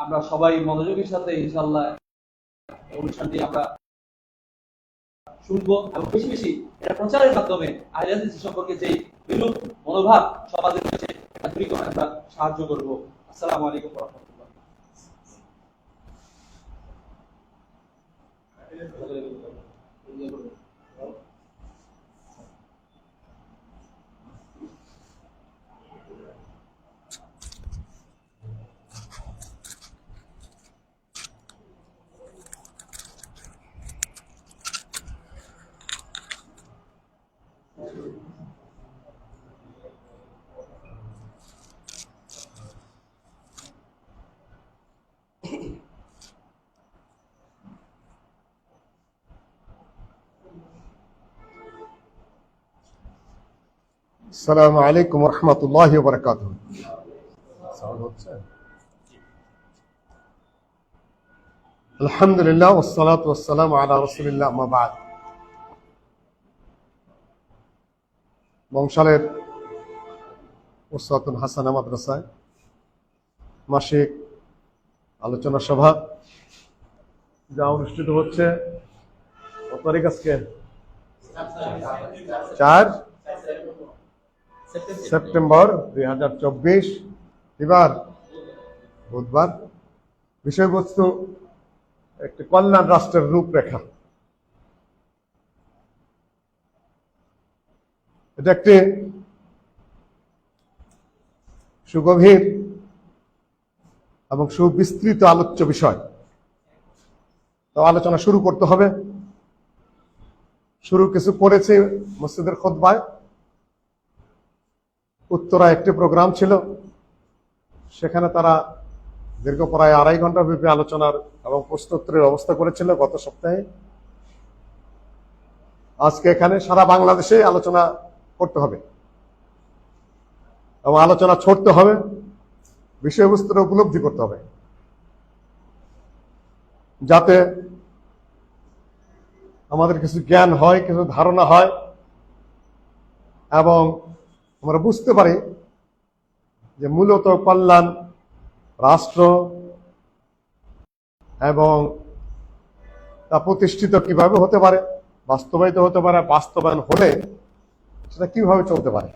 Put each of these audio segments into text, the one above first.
আমরা সবাই মনোযোগের সাথে ইনশাআল্লাহ অনুষ্ঠানটি আমরা শুনবো এবং বেশি বেশি এটা প্রচারের মাধ্যমে আহলে হাদিস সম্পর্কে যে বিরূপ মনোভাব সমাজের কাছে দূরীকরণে আমরা সাহায্য করবো। আসসালামু আলাইকুম ওয়া রাহমাতুল্লাহ। আসসালামু আলাইকুম ওয়া রাহমাতুল্লাহি ওয়া বারাকাতুহু। আলহামদুলিল্লাহ ওয়াসসালাতু ওয়াসসালামু আলা রাসূলিল্লাহ, আম্মা বা'দ। বংশালের উসওয়াতুন হাসানা মাদ্রাসায় মাসিক আলোচনা সভা যা অনুষ্ঠিত হচ্ছে, কত তারিখ আজকে? 4 সেপ্টেম্বর 2024, এবার বুধবার। বিষয়বস্তু একটি কল্যাণ রাষ্ট্রের রূপরেখা। এটা একটি সুগভীর এবং সুবিস্তৃত আলোচ্য বিষয়। তো আলোচনা শুরু করতে হবে। শুরু কিছু করেছি মসজিদের খুতবায়। উত্তরা একটি প্রোগ্রাম ছিল, সেখানে তারা দীর্ঘ প্রায় 2.5 ঘন্টা ব্যাপী আলোচনার এবং প্রশ্নোত্তরের ব্যবস্থা করেছিল গত সপ্তাহে। আজকে এখানে সারা বাংলাদেশে আলোচনা করতে হবে এবং আলোচনা ছড়তে হবে, বিষয়বস্তুটা উপলব্ধি করতে হবে, যাতে আমাদের কিছু জ্ঞান হয়, কিছু ধারণা হয় এবং আমরা বুঝতে পারি যে মূলত কল্যাণ রাষ্ট্র এবং তা প্রতিষ্ঠিত কিভাবে হতে পারে, বাস্তবায়িত হতে পারে, বাস্তবায়ন হলে সেটা কিভাবে চলতে পারে।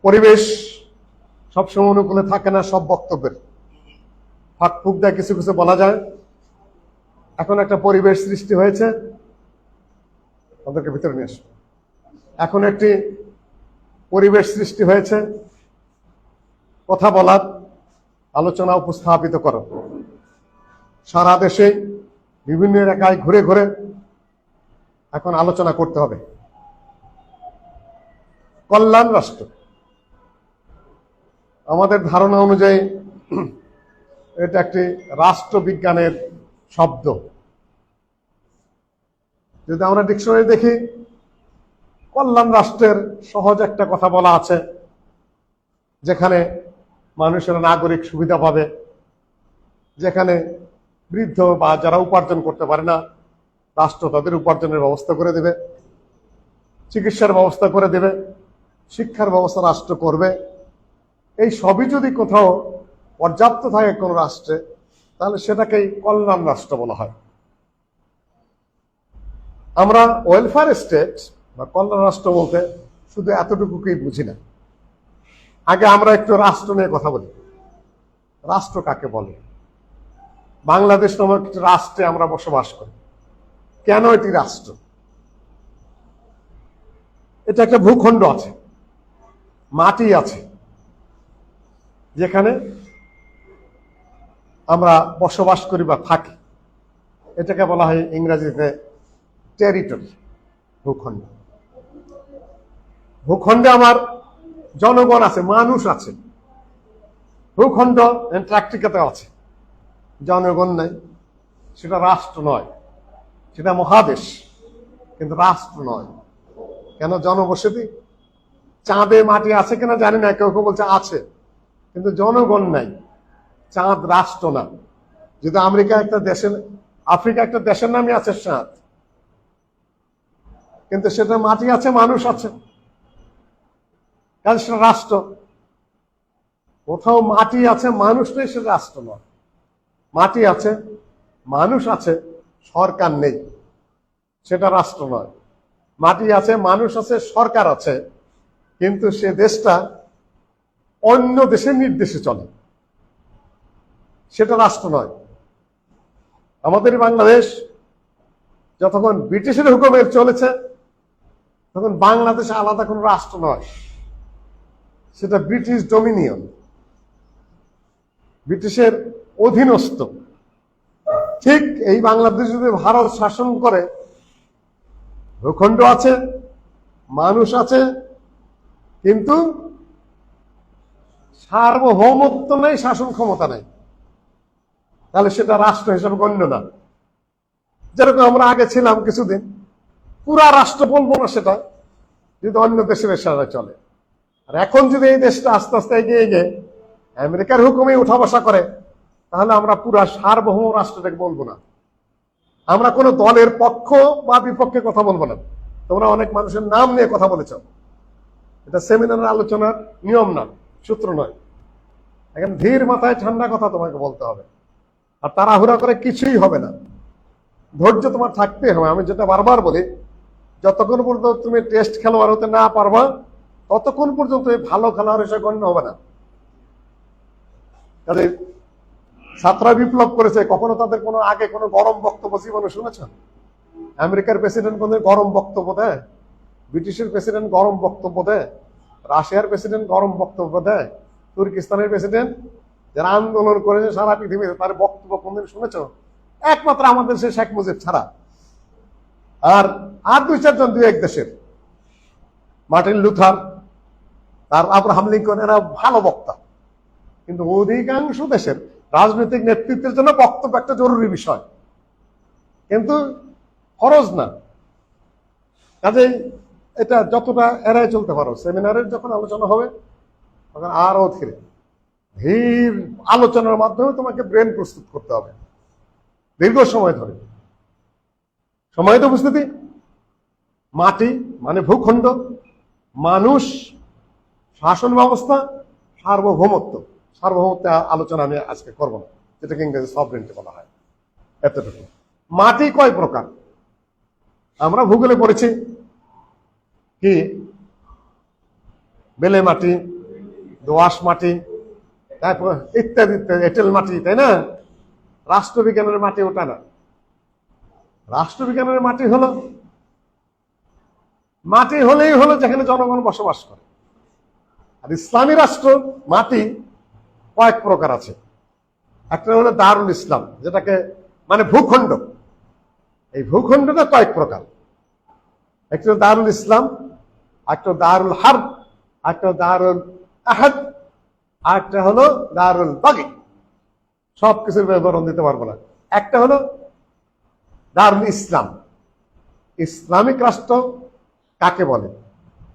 পরিবেশ সবসময় অনুকূলে থাকে না সব বক্তব্যের, ফাঁক ফুক দেয় কিছু কিছু বলা যায়। এখন একটা পরিবেশ সৃষ্টি হয়েছে, তাদেরকে ভিতরে নিয়ে আসবে। এখন একটি পরিবেশ সৃষ্টি হয়েছে কথা বলার, আলোচনা উপস্থাপিত করার। সারা দেশে বিভিন্ন এলাকায় ঘুরে ঘুরে এখন আলোচনা করতে হবে। কল্যাণ রাষ্ট্র আমাদের ধারণা অনুযায়ী এটা একটি রাষ্ট্রবিজ্ঞানের শব্দ। যদি আমরা ডিকশনারি দেখি, কল্যাণ রাষ্ট্রের সহজ একটা কথা বলা আছে, যেখানে মানুষের নাগরিক সুবিধা পাবে, যেখানে বৃদ্ধ বা যারা উপার্জন করতে পারে না, রাষ্ট্র তাদের উপার্জনের ব্যবস্থা করে দেবে, চিকিৎসার ব্যবস্থা করে দেবে, শিক্ষার ব্যবস্থা রাষ্ট্র করবে। এই সবই যদি কোথাও পর্যাপ্ত থাকে কোন রাষ্ট্রে, তাহলে সেটাকেই কল্যাণ রাষ্ট্র বলা হয়। আমরা ওয়েলফেয়ার স্টেট বা কল্যাণ রাষ্ট্র বলতে শুধু এতটুকুকেই বুঝি না। আগে আমরা একটু রাষ্ট্র নিয়ে কথা বলি। রাষ্ট্র কাকে বলে? বাংলাদেশ নামক একটি রাষ্ট্রে আমরা বসবাস করি। কেন এটি রাষ্ট্র? এটা একটা ভূখণ্ড আছে, মাটি আছে, যেখানে আমরা বসবাস করি বা থাকি। এটাকে বলা হয় ইংরেজিতে টেরিটরি, ভূখণ্ড। ভূখণ্ডে আমার জনগণ আছে, মানুষ আছে। ভূখণ্ড অ্যান্টার্কটিকাতে আছে, জনগণ নাই। সেটা রাষ্ট্র নয়, সেটা মহাদেশ, কিন্তু রাষ্ট্র নয়। কেন? জনবসতি। চাঁদে মাটি আছে কিনা জানি না, কেউ কেউ বলছে আছে, কিন্তু জনগণ নাই। চাঁদ রাষ্ট্র না। যদি আমেরিকা একটা দেশের, আফ্রিকা একটা দেশের নামই আছে চাঁদ, কিন্তু সেটা মাটি আছে, মানুষ আছে, কারণ সেটা রাষ্ট্র। কোথাও মাটি আছে, মানুষ নেই, সেটা রাষ্ট্র নয়। মাটি আছে, মানুষ আছে, সরকার নেই, সেটা রাষ্ট্র নয়। মাটি আছে, মানুষ আছে, সরকার আছে, কিন্তু সে দেশটা অন্য দেশের নির্দেশে চলে, সেটা রাষ্ট্র নয়। আমাদের বাংলাদেশ যতক্ষণ ব্রিটিশের হুকুমে চলেছে, তখন বাংলাদেশ আলাদা কোনো রাষ্ট্র নয়, সেটা ব্রিটিশ ডোমিনিয়ন, ব্রিটিশের অধীনস্থ। ঠিক এই বাংলাদেশ যদি ভারত শাসন করে, ভূখণ্ড আছে, মানুষ আছে, কিন্তু সার্বভৌমত্ব নেই, শাসন ক্ষমতা নেই, তাহলে সেটা রাষ্ট্র হিসেবে গণ্য না। যেরকম আমরা আগে ছিলাম কিছুদিন, পুরা রাষ্ট্র বলবো না সেটা, যদি অন্য দেশের ইশারায় চলে। আর এখন যদি এই দেশটা আস্তে আস্তে এগিয়ে গিয়ে আমেরিকার হুকুমে উঠা বসা করে, তাহলে আমরা পুরা সার্বভৌম রাষ্ট্রটাকে বলবো না। আমরা কোনো দলের পক্ষ বা বিপক্ষে কথা বলবো না। তোমরা অনেক মানুষের নাম নিয়ে কথা বলেছ, এটা সেমিনারের আলোচনার নিয়ম না, সূত্র নয়। এখন ধীর মাথায় ঠান্ডা কথা তোমাকে বলতে হবে, আর তাড়াহুড়া করে কিছুই হবে না। ধৈর্য তোমার থাকতে হবে। আমি যেটা বারবার বলি, যতক্ষণ পর্যন্ত তুমি টেস্ট খেলোয়াড় হতে না পারবা, ততক্ষণ পর্যন্ত এই ভালো খেলোয়াড় হিসেবে গণ্য হবে না। তাদের ছাত্ররা বিপ্লব করেছে, কখনো তাদের কোনো আগে কোনো গরম বক্তব্য জীবনে শুনেছ? আমেরিকার প্রেসিডেন্ট কোনো গরম বক্তব্য দেয়? ব্রিটিশের প্রেসিডেন্ট গরম বক্তব্য দেয়? রাশিয়ার প্রেসিডেন্ট গরম বক্তব্য দেয়? তুর্কিস্তানের প্রেসিডেন্ট যারা আন্দোলন করেছে সারা পৃথিবীতে, তার বক্তব্য কোনদিন শুনেছ? একমাত্র আমাদের সে শেখ মুজিব ছাড়া। আর দুই চারজন দুই এক দেশের, মার্টিন লুথার, তার আব্রাহাম লিঙ্কন, এরা ভালো বক্তা। কিন্তু অধিকাংশ দেশের রাজনৈতিক নেতৃত্বের জন্য বক্তব্য একটা জরুরি বিষয়, কিন্তু ফরজ না। কাজেই এটা যতটা এড়ায় চলতে পারো। সেমিনারের যখন আলোচনা হবে, তখন আরো ধীর আলোচনার মাধ্যমে তোমাকে ব্রেন প্রস্তুত করতে হবে দীর্ঘ সময় ধরে। সময় তো উপস্থিতি, মাটি মানে ভূখণ্ড, মানুষ, শাসন ব্যবস্থা, সার্বভৌমত্ব। সার্বভৌমত্ব আলোচনা আমি আজকে করবো না, যেটাকে ইংরেজি সভরেন্টি বলা হয়। এতটুকু। মাটি কয় প্রকার আমরা ভূগোলে পড়েছি, কি বেলে মাটি, দোআঁশ মাটি, তারপর ইত্যাদি ইত্যাদি, এঁটেল মাটি, তাই না? রাষ্ট্রবিজ্ঞানের মাটি ওটা না। রাষ্ট্রবিজ্ঞানের মাটি হলেই হলো যেখানে জনগণ বসবাস করে। আর ইসলামী রাষ্ট্র মাটি কয়েক প্রকার আছে। একটা হলো দারুল ইসলাম, যেটাকে মানে ভূখণ্ড। এই ভূখণ্ডটা কয়েক প্রকার। একটা দারুল ইসলাম, একটা দারুল হার্ব, একটা দারুল আহাদ, আর একটা হলো দারুল বাগি। সবকিছুর বিবরণ দিতে পারবো না। একটা হলো দারুল ইসলাম। ইসলামিক রাষ্ট্র কাকে বলে?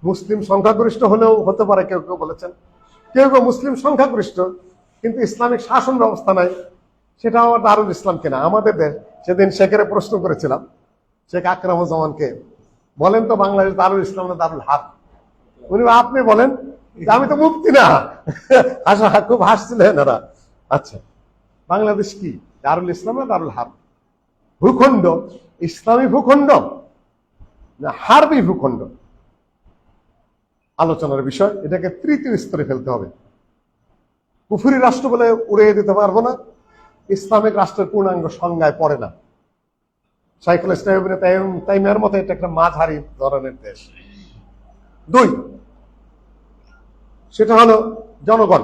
মুসলিম সংখ্যাগরিষ্ঠ হলেও হতে পারে, কেউ কেউ বলেছেন। কেউ কেউ মুসলিম সংখ্যাগরিষ্ঠ কিন্তু ইসলামিক শাসন ব্যবস্থা নাই, সেটা আমার দারুল ইসলাম কিনা। আমাদের দেশ, সেদিন শেখের প্রশ্ন করেছিলাম, শেখ আকরামুজ্জামানকে, বলেন তো বাংলাদেশ দারুল ইসলাম না দারুল হার্ব? উনি আপনি বলেন। আমি তো মুফতি না। খুব হাসছিলেন এরা। আচ্ছা, বাংলাদেশ কি দারুল ইসলাম না দারুল হার্ব? ভূখণ্ড ইসলামী ভূখণ্ড না হার্বি ভূখণ্ড? আলোচনার বিষয়। এটাকে তৃতীয় স্তরে ফেলতে হবে। কুফরি রাষ্ট্র বলে উড়িয়ে দিতে পারবো না, ইসলামিক রাষ্ট্রের পূর্ণাঙ্গ সংজ্ঞায় পড়ে না। শাইখুল ইসলাম ইবনে তাইমিয়ার মতো এটা একটা মাঝারি ধরনের দেশ। দুই, সেটা হলো জনগণ।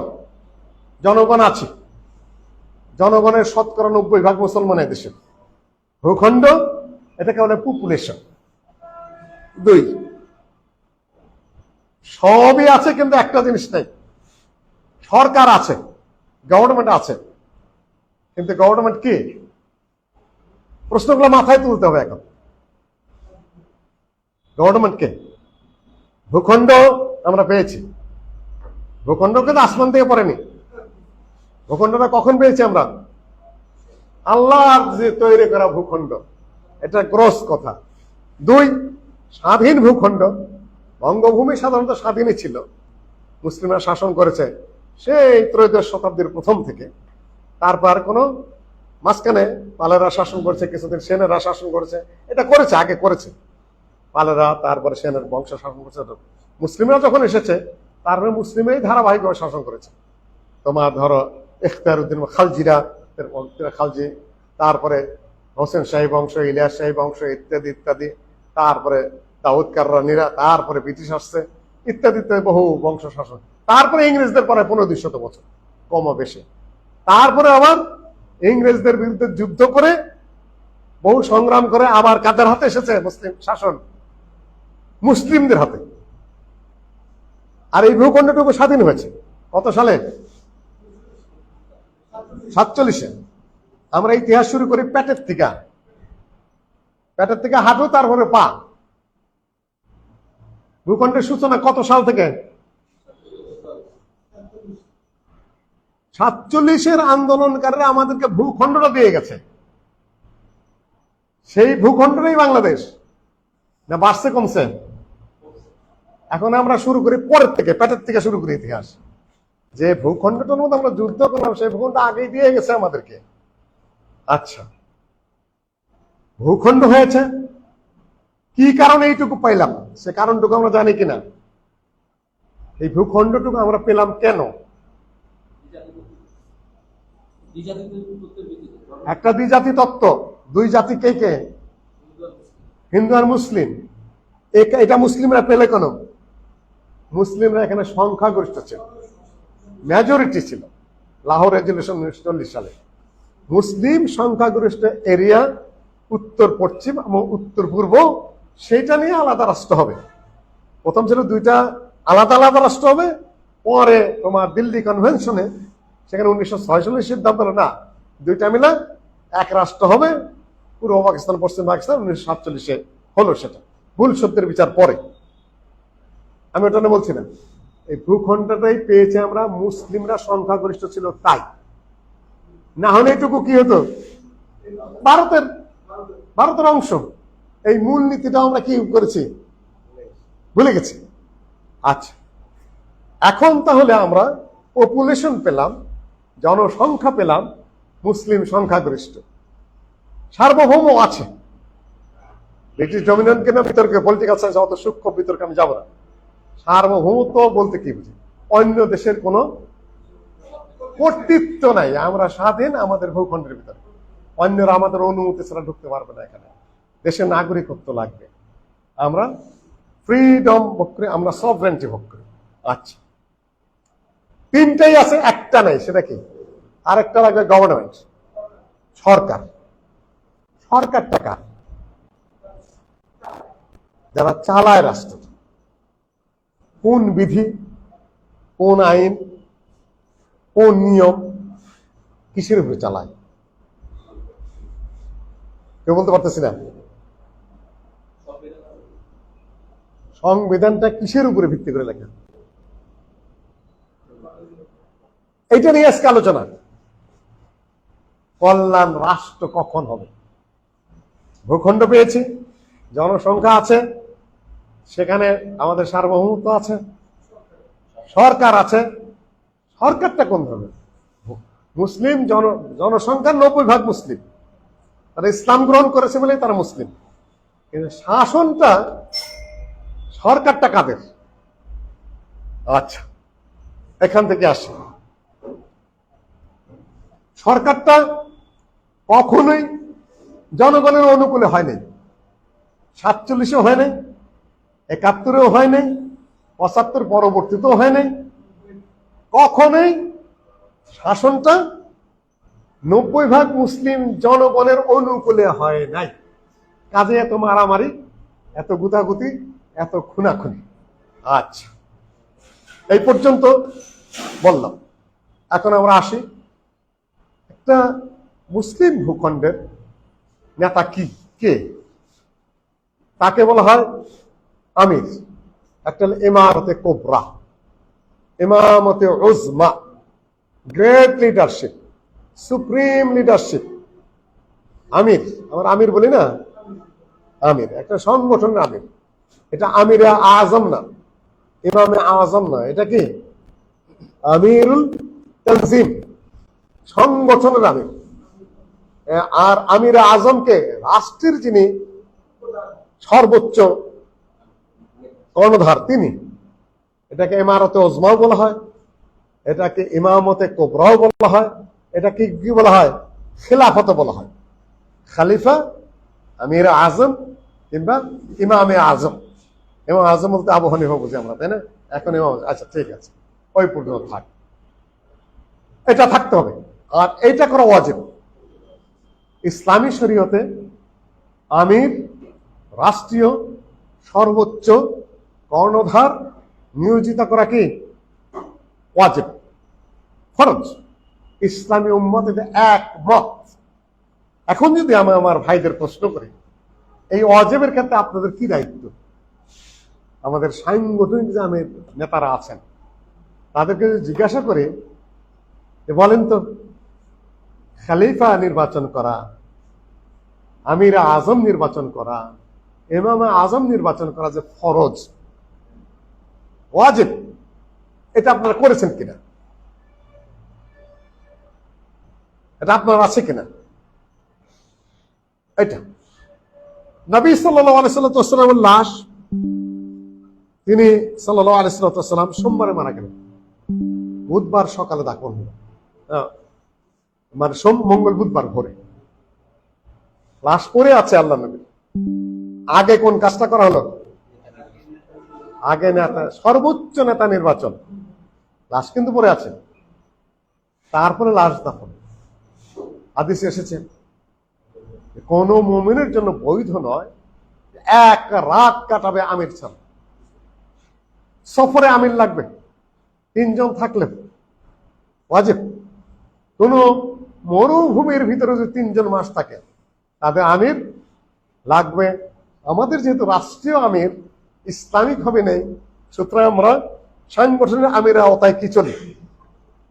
জনগণ আছে, জনগণের 90% মুসলমান এই দেশে। ভূখণ্ড এটাকে বলে পপুলেশন। দুই, সবই আছে কিন্তু একটা জিনিস নেই, সরকার আছে, গভর্নমেন্ট আছে, কিন্তু গভর্নমেন্ট কি? প্রশ্নগুলো মাথায় তুলতে হবে এখন। গভর্নমেন্ট কে? ভূখণ্ড আমরা পেয়েছি। ভূখণ্ড কিন্তু আসমান থেকে পড়েনি। ভূখণ্ডটা কখন পেয়েছি আমরা? আল্লাহর যে তৈরি করা ভূখণ্ড, এটা গ্রস কথা। দুই, স্বাধীন ভূখণ্ড। বঙ্গভূমি সাধারণত স্বাধীনই ছিল, মুসলিমরা শাসন করেছে, সেই ত্রয়োদশ শতাব্দীর প্রথম থেকে। তারপর কোনো মাঝখানে পালেরা শাসন করেছে, কিছুদিন সেনেরা শাসন করেছে, এটা করেছে, আগে করেছে পালেরা, তারপরে সেনের বংশ শাসন করেছে। মুসলিমরা যখন এসেছে তারপরে মুসলিমরাই ধারাবাহিকভাবে শাসন করেছে। তোমার ধরো ইখতিয়ার উদ্দিন খালজিরা, খালজি, তারপরে হোসেন শাহী বংশ, ইলিয়াস শাহী বংশ, ইত্যাদি ইত্যাদি, তারপরে দাউদ কাররানিরা, তারপরে ব্রিটিশ আসছে, ইত্যাদি ইত্যাদি, বহু বংশ শাসন। তারপরে ইংরেজদের পরে 1500 বছর কম বেশি। তারপরে আবার ইংরেজদের বিরুদ্ধে যুদ্ধ করে বহু সংগ্রাম করে আবার কাদের হাতে এসেছে মুসলিম শাসন? মুসলিমদের হাতে। আর এই ভূখণ্ডটুকু স্বাধীন হয়েছে কত সালে? 47-এ। আমরা ইতিহাস শুরু করি পেটের থেকে, পেটের থেকে হাঁটু, তারপরে পা। ভূখণ্ডের সূচনা কত সাল থেকে? 47-এর আন্দোলনকারীরা আমাদেরকে ভূখণ্ডটা দিয়ে গেছে। সেই ভূখণ্ডটাই বাংলাদেশ। না বাড়ছে কমছে? এখন আমরা শুরু করি পরের থেকে, পেটের থেকে শুরু করি ইতিহাস। যে ভূখণ্ডটার মধ্যে আমরা যুদ্ধ করলাম সেই ভূখণ্ড আগেই দিয়ে গেছে আমাদেরকে। আচ্ছা, ভূখণ্ড হয়েছে কি কারণে এইটুকু পাইলাম, সে কারণটুকু আমরা জানি কিনা? এই ভূখণ্ডটুকু আমরা পেলাম কেন? একটা দ্বিজাতি তত্ত্ব। দুই জাতি কে কে? হিন্দু আর মুসলিম। এটা মুসলিমরা পেলে কেন? মুসলিমরা এখানে সংখ্যাগরিষ্ঠ ছিল, মেজরিটি ছিল। লাহোর রেজলিউশন 1940 সালে মুসলিম সংখ্যাগরিষ্ঠ এরিয়া উত্তর পশ্চিম এবং উত্তর পূর্ব, সেইটা নিয়ে আলাদা রাষ্ট্র হবে। প্রথম ছিল দুইটা আলাদা আলাদা রাষ্ট্র হবে, পরে তোমার দিল্লি কনভেনশনে সেখানে 1946 সালে সিদ্ধান্ত হলো না, দুইটা মিলে এক রাষ্ট্র হবে, পূর্ব পাকিস্তান পশ্চিম পাকিস্তান। 1947-এ হলো সেটা, ভুল সত্যের বিচার পরে। আমি ওটা নিয়ে বলছি না। এই ভূখণ্ডটাই পেয়েছে আমরা, মুসলিমরা সংখ্যাগরিষ্ঠ ছিল তাই। না হলে এটুকু কি হতো? ভারতের অংশ। এই মূল নীতিটা আমরা কি করেছি? ভুলে গেছি। আচ্ছা, এখন তাহলে আমরা পপুলেশন পেলাম, জনসংখ্যা পেলাম, মুসলিম সংখ্যাগরিষ্ঠ, সার্বভৌম আছে। ব্রিটিশ ডমিনেন্ট কিনা বিতর্কে, পলিটিক্যাল সায়েন্স অত সূক্ষ্ম বিতর্কে আমি যাব না। সার্বভৌমত্ব বলতে কি বুঝি? অন্য দেশের কোনো কর্তৃত্ব নাই, আমরা স্বাধীন আমাদের ভূখণ্ডের ভিতরে, অন্যরা আমাদের অনুমতি ছাড়া ঢুকতে পারবে না। এখানে দেশের নাগরিকত্ব লাগবে, আমরা ফ্রিডম ভোগ করি, আমরা সভরেন্টি ভোগ করি। আচ্ছা, তিনটাই আছে, একটা নাই, সেটা কি? আরেকটা লাগবে গভর্নমেন্ট, সরকার। সরকারটা কার? যারা চালায় রাষ্ট্র, কোন বিধি, কোন আইন, কোন নিয়ম, কিসের উপরে চালায়? কেউ বলতে পারতেছি না। সংবিধানটা কিসের উপরে ভিত্তি করে লেখা? এইটা নিয়ে আজকে আলোচনা। কল্যাণ রাষ্ট্র কখন হবে? ভূখণ্ড পেয়েছি, জনসংখ্যা আছে, সেখানে আমাদের সার্বভৌমত্ব আছে, সরকার আছে। সরকারটা কোন ধরনের? মুসলিম জনসংখ্যার 90% মুসলিম, তারা ইসলাম গ্রহণ করেছে বলেই তারা মুসলিম। কিন্তু শাসনটা, সরকারটা কাদের? আচ্ছা, এখান থেকে আসে। সরকারটা কখনোই জনগণের অনুকূলে হয় নাই। 47-এও হয় নাই, 71-এও হয় নাই, 75 পরবর্তীতেও হয় নাই। কখনোই শাসনটা 90% মুসলিম জনগণের অনুকূলে হয় নাই। কাজে এত মারামারি, এত গুতাগুতি, এত খুনাখুনি। আচ্ছা, এই পর্যন্ত বললাম। এখন আমরা আসি, একটা মুসলিম ভূখণ্ডের নেতা কি, কে? তাকে বলা হয় আমির। একটা ইমারতে কোবরা, ইমামতে উজমা, গ্রেট লিডারশিপ, সুপ্রিম লিডারশিপ। আমির, আমরা আমির বলি না, আমির একটা সংগঠনের আমির। এটা আমিরে আজম না, ইমামে আজম না, এটা কি? আমিরুল তানজিম, সংগঠনের আমির। আর আমির আজমকে রাষ্ট্রের যিনি সর্বোচ্চ কর্ণধার তিনি। এটাকে ইমারতে ওজমাও বলা হয়, এটাকে ইমামতে কোবরাও বলা হয়, এটাকে কি বলা হয়? খিলাফত বলা হয়। খালিফা, আমির আজম কিংবা ইমামে আজম। ইমাম আজম বলতে আবু হানিফা বুঝি আমরা, তাই না? এখন ইমাম, আচ্ছা ঠিক আছে, ওই পর্যন্ত থাক, এটা থাকতে হবে। আর এইটা করা ওয়াজিব। ইসলামী শরীয়তে আমির রাষ্ট্রীয় সর্বোচ্চ কর্ণধার নিয়োজিত করা কি ওয়াজিব, ফরজ। ইসলামী উম্মত এতে একমত। এখন যদি আমি আমার ভাইদের প্রশ্ন করি, এই ওয়াজিবের ক্ষেত্রে আপনাদের কি দায়িত্ব? আমাদের সাংগঠনিক যে আমির নেতারা আছেন তাদেরকে যদি জিজ্ঞাসা করে যে বলেন তো, খলিফা নির্বাচন করা, আমির আজম নির্বাচন করা, ইমাম আজম নির্বাচন করা যে ফরজ, ওয়াজিব, এটা আপনারা করেছেন কিনা? এটা আপনার আছে কিনা? এটা নবী সাল্লাল্লাহু আলাইহি ওয়াসাল্লামের লাশ, তিনি সাল্লাল্লাহু আলাইহি ওয়াসাল্লাম সোমবারে মারা গেলেন, বুধবার সকালে দাফন হলো, মানে মঙ্গল বুধবার ভোরে লাশ পড়ে আছে আল্লাহ নবী। আগে কোন কাজটা করা হলো? আগে নেতা, সর্বোচ্চ নেতা নির্বাচন, লাশ কিন্তু পড়ে আছে, তারপরে লাশ দাফন। হাদিসে এসেছে কোন মুমিনের জন্য বৈধ নয় এক রাত কাটাবে আমির ছাড়া। সফরে আমির লাগবে, 3 জন থাকলে ওয়াজিব। কোন মরুভূমির ভিতরে যদি 3 জন মাস থাকে তাদের আমির লাগবে। আমাদের যেহেতু রাষ্ট্রীয় আমির ইসলামিক ভাবে নেই, সুতরাং আমরা সাংগঠনিক আমিরের আওতায় কি চলি,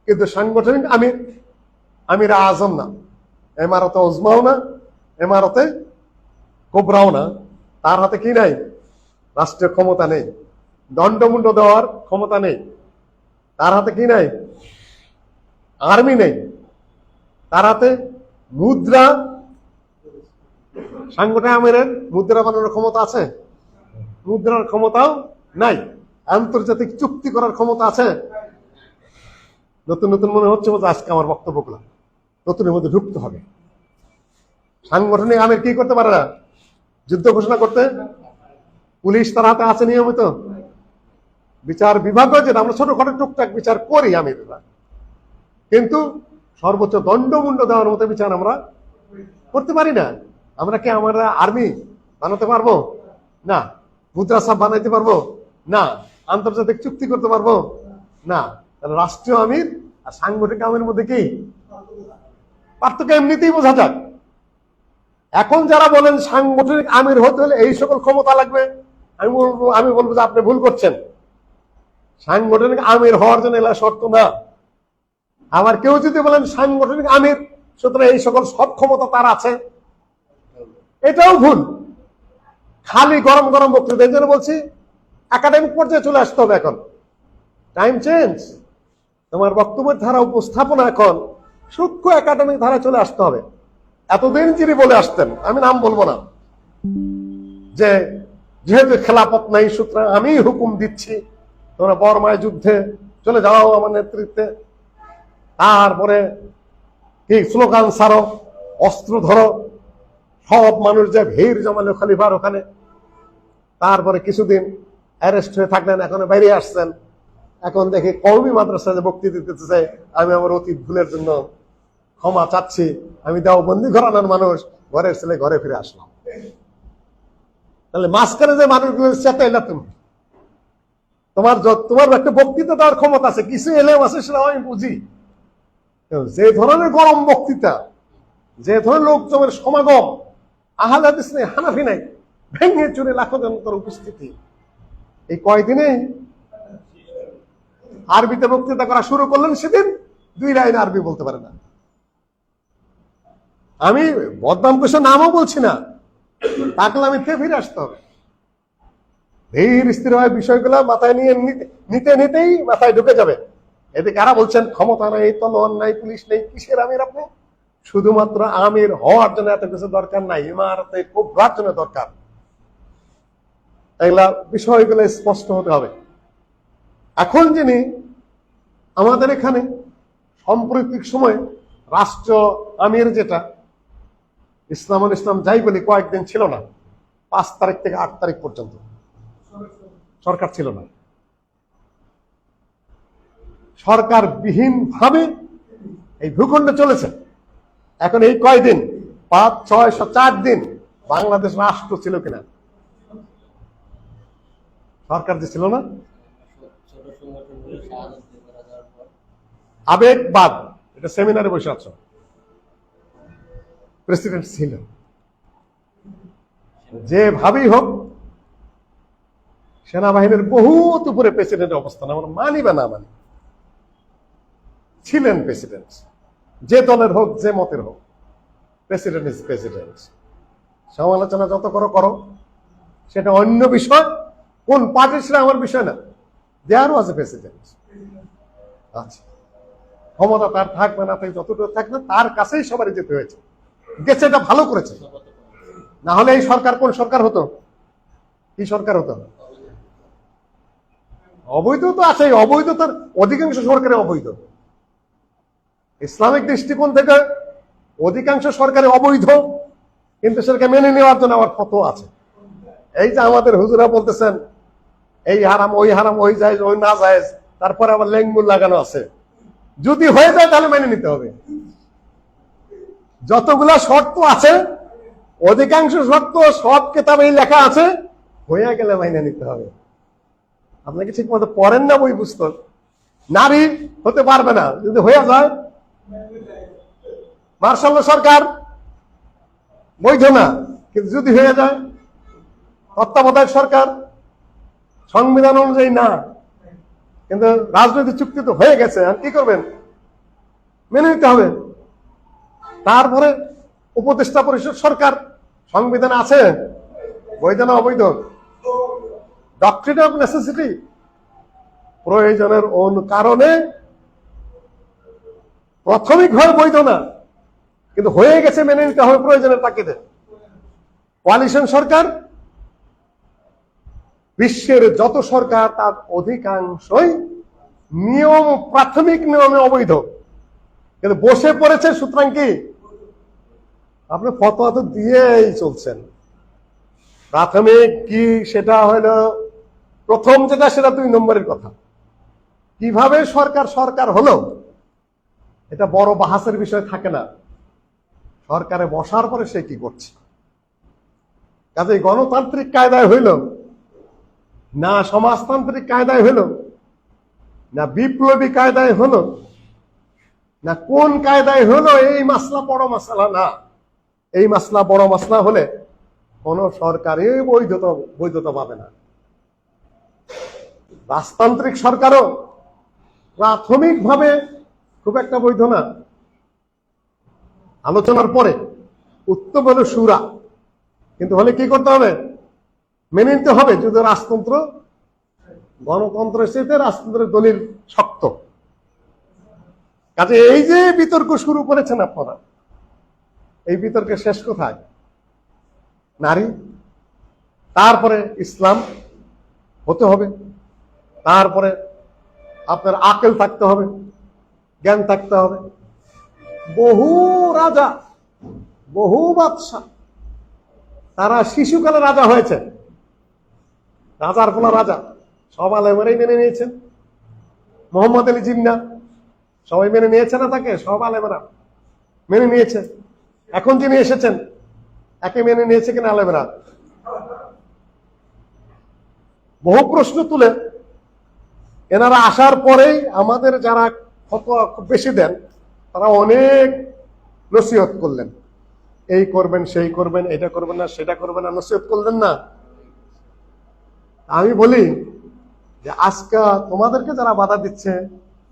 কিন্তু সাংগঠনিক আমির আমির আজম না, ইমারতে ওজমাও না, ইমারতে কোবরাও না, তার হাতে কি নাই? রাষ্ট্রীয় ক্ষমতা নেই, দণ্ডমুণ্ড দেওয়ার ক্ষমতা নেই, তার হাতে কি নাই? আর্মি নেই, তার হাতে মুদ্রা, সাংগঠনিক আমিরের মুদ্রা বানানোর ক্ষমতা আছে? মুদ্রার ক্ষমতাও নাই। আন্তর্জাতিক চুক্তি করার ক্ষমতা আছে? নতুন নতুন মনে হচ্ছে আজকে আমার বক্তব্যগুলো নতুনের মধ্যে ঢুকতে হবে। সাংগঠনিক আমির কি করতে পারে না? যুদ্ধ ঘোষণা করতে। পুলিশ তার হাতে আছে নিয়মিত, বিচার বিভাগ, যেটা আমরা ছোটখাটো টুকটাক বিচার করি আমিররা, কিন্তু সর্বোচ্চ দণ্ডমুণ্ড দেওয়ার মতো বিচার আমরা করতে পারি না। আমরা কি আমরা আর্মি বানাতে পারবো না? মুদ্রা সাপ বানাইতে পারবো না? আন্তর্জাতিক চুক্তি করতে পারবো না? তাহলে রাষ্ট্রীয় আমির আর সাংগঠনিক আমির মধ্যে কি পার্থক্য এমনিতেই বোঝা যাক। এখন যারা বলেন সাংগঠনিক আমির হতে হলে এই সকল ক্ষমতা লাগবে, আমি বলবো যে আপনি ভুল করছেন। সাংগঠনিক আমির হওয়ার জন্য এলা শর্ত না। আবার কেউ যদি বলেন সাংগঠনিক আমির সুতরাং এই সকল সব ক্ষমতা তার আছে, এটাও ভুল। খালি গরম গরম বক্তৃতা। এই জন্য বলছি একাডেমিক পর্যায়ে চলে আসতে হবে। এখন টাইম চেঞ্জ, তোমার বক্তব্যের ধারা উপস্থাপনা এখন সূক্ষ্ম একাডেমিক ধারায় চলে আসতে হবে। এতদিন যিনি বলে আসতেন, আমি নাম বলবো না, যে যেহেতু খেলাফত নাই সুতরাং আমি হুকুম দিচ্ছি, তোমরা বর্মায় যুদ্ধে চলে যাও আমার নেতৃত্বে, তারপরে কি স্লোগান ছাড়ো, অস্ত্র ধরো, সব মানুষ যে ভিড় জমালো খলিফার ওখানে। তারপরে কিছুদিন অ্যারেস্ট হয়ে থাকলেন, এখন বাইরে আসছেন। এখন দেখি কওমি মাদ্রাসায় বক্তৃতা দিতে চাই, আমি আমার অতীত ভুলের জন্য ক্ষমা চাচ্ছি, আমি দেওবন্দি ঘরানার মানুষ, ঘরের ছেলে ঘরে ফিরে আসলাম। তাহলে মাঝখানে যে মানুষগুলো চেতাইলা তুমি, তোমার একটা বক্তৃতা দেওয়ার ক্ষমতা আছে, কিছু এলেম আছে, সেটা আমি বুঝি। যে ধরনের গরম বক্তৃতা, যে ধরনের লোকজনের সমাগম, আহলে হাদিস নেই, হানাফি নাই, ভেঙে চুরে লাখো জনতার উপস্থিতি, এই কয়দিনে আরবিতে বক্তৃতা করা শুরু করলেন, সেদিন 2 লাইন আরবি বলতে পারে না। আমি বদনাম কিছু নামও বলছি না, তাকে আমি ফিরে আসতে হবে। ধীর স্থির হয় বিষয়গুলো মাথায় নিয়ে নিতে নিতেই মাথায় ঢুকে যাবে। এদিকে কারা বলছেন ক্ষমতা নেই, তলোয়ার নাই, পুলিশ নেই। কিসের আমির আপনি? শুধুমাত্র আমির হওয়ার জন্য এত কিছু দরকার নাই, ইমারতে কুবরার জন্য দরকার। এগুলা বিষয়গুলো স্পষ্ট হতে হবে। এখন যিনি আমাদের এখানে সাম্প্রতিক সময়ে রাষ্ট্র আমির, যেটা ইসলামুল ইসলাম যাই বলি, কয়েকদিন ছিল না, 5 তারিখ থেকে 8 তারিখ পর্যন্ত সরকার ছিল না। সরকার বিহীন ভাবে এই ভূখণ্ডে চলেছে। এখন এই কয়দিন, 5, 6, 4 দিন বাংলাদেশ রাষ্ট্র ছিল কিনা? সরকার যে ছিল না, আবেগবাদ, এটা সেমিনারে বসে আছো, প্রেসিডেন্ট ছিল। যেভাবেই হোক সেনাবাহিনীর বহুত উপরে প্রেসিডেন্টের অবস্থান, আমরা মানি বা না মানি, ছিলেন প্রেসিডেন্ট। যে দলের হোক, যে মতের হোক, প্রেসিডেন্ট ইজ প্রেসিডেন্ট। সমালোচনা যত করো করো, সেটা অন্য বিষয়, কোন পার্টির সেটা আমার বিষয় না। দেয়ার ওয়াজ এ প্রেসিডেন্ট। আচ্ছা, ক্ষমতা তার থাকবে না, তাই যতটুকু থাকবে তার কাছেই সবারই যেতে হয়েছে, গেছে, এটা ভালো করেছে। না হলে এই সরকার কোন সরকার হতো? কি সরকার হতো? অবৈধ তো আছে, অবৈধ তার অধিকাংশ সরকারে অবৈধ। ইসলামিক দৃষ্টিকোণ থেকে অধিকাংশ সরকারে অবৈধ, কিন্তু সেটাকে মেনে নেওয়ার জন্য আমার ফতোয়া আছে। এই যে আমাদের হুজুরা বলতেছেন এই হারাম, ওই হারাম, ওই জায়েজ, ওই না জায়েজ, তারপরে আবার লেঙ্গুল লাগানো আছে। যদি হয়ে যায় তাহলে মেনে নিতে হবে। যতগুলা শর্ত আছে, অধিকাংশ শর্ত সব কিতাবেই লেখা আছে, হয়ে গেলে মেনে নিতে হবে। আপনাকে ঠিক মতো পড়েন না বই পুস্তক, নারী হতে পারবে না যদি হয়ে যায়। মার্শাল সরকার বৈধ না, কিন্তু যদি হয়ে যায়। তত্ত্বাবধায়ক সরকার সংবিধান অনুযায়ী না, কিন্তু রাজনৈতিক চুক্তি তো হয়ে গেছে, আর কি করবেন? মেনে নিতে হবে। তারপরে উপদেষ্টা পরিষদ সরকার, সংবিধান আছে, বৈধ না অবৈধ? ডক্ট্রিন অফ নেসেসিটি, প্রয়োজনের কারণে প্রাথমিকভাবে বৈধ না, কিন্তু হয়ে গেছে, মেনে নিতে হবে প্রয়োজনের তাগিদে। কোয়ালিশন সরকার, বিশ্বের যত সরকার তার অধিকাংশই নিয়ম, প্রাথমিক নিয়মে অবৈধ, কিন্তু বসে পড়েছে। সুতরাং কি আপনি ফতোয়া তো দিয়েই চলছেন। প্রাথমিক কি সেটা হলো প্রথম যেটা, সেটা 2 নম্বরের কথা। কিভাবে সরকার সরকার হলো, এটা বড় বাহাসের বিষয় থাকে না। সরকারে বসার পরে সে কি করছে। কাজে গণতান্ত্রিক কায়দায় হইল না, সমাজতান্ত্রিক কায়দায় হইল না, বিপ্লবী কায়দায় হলো না, কোন কায়দায় হলো, এই মাসলা বড় মাসলা না। এই মাসলা বড় মাসলা হলে কোন সরকারই বৈধতা পাবে না। রাজতান্ত্রিক সরকারও প্রাথমিকভাবে খুব একটা বৈধ না। আলোচনার পরে উত্তম হলো সুরা, কিন্তু হলে কি করতে হবে? মেনে নিতে হবে। যদি রাজতন্ত্র, গণতন্ত্রের চেয়ে রাজতন্ত্রের দলিল শক্ত। কাজে এই যে বিতর্ক শুরু করেছেন আপনারা, এই বিতর্কের শেষ কোথায়? নারী, তারপরে ইসলাম হতে হবে, তারপরে আপনার আকেল থাকতে হবে, জ্ঞান থাকতে হবে। বহু রাজা, বহু বাদশা, তারা শিশুকালে রাজা হয়েছে, রাজার কোন রাজা, সব আলেমেরাই মেনে নিয়েছেন। মোহাম্মদ আলী জিন্না সবাই মেনে নিয়েছে না তাকে? সব আলেমেরা মেনে নিয়েছে। এখন যিনি এসেছেন, একে মেনে নিয়েছে কিনা আলেমেরা? বহু প্রশ্ন তুলে এনারা আসার পরেই আমাদের যারা ফতোয়া খুব বেশি দেন, তারা অনেক নসিহত করলেন, এই করবেন, সেই করবেন, এটা করবেন না, সেটা করবেন না, নসিহত করলেন না। আমি বলি যে আজকে তোমাদেরকে যারা বাধা দিচ্ছে,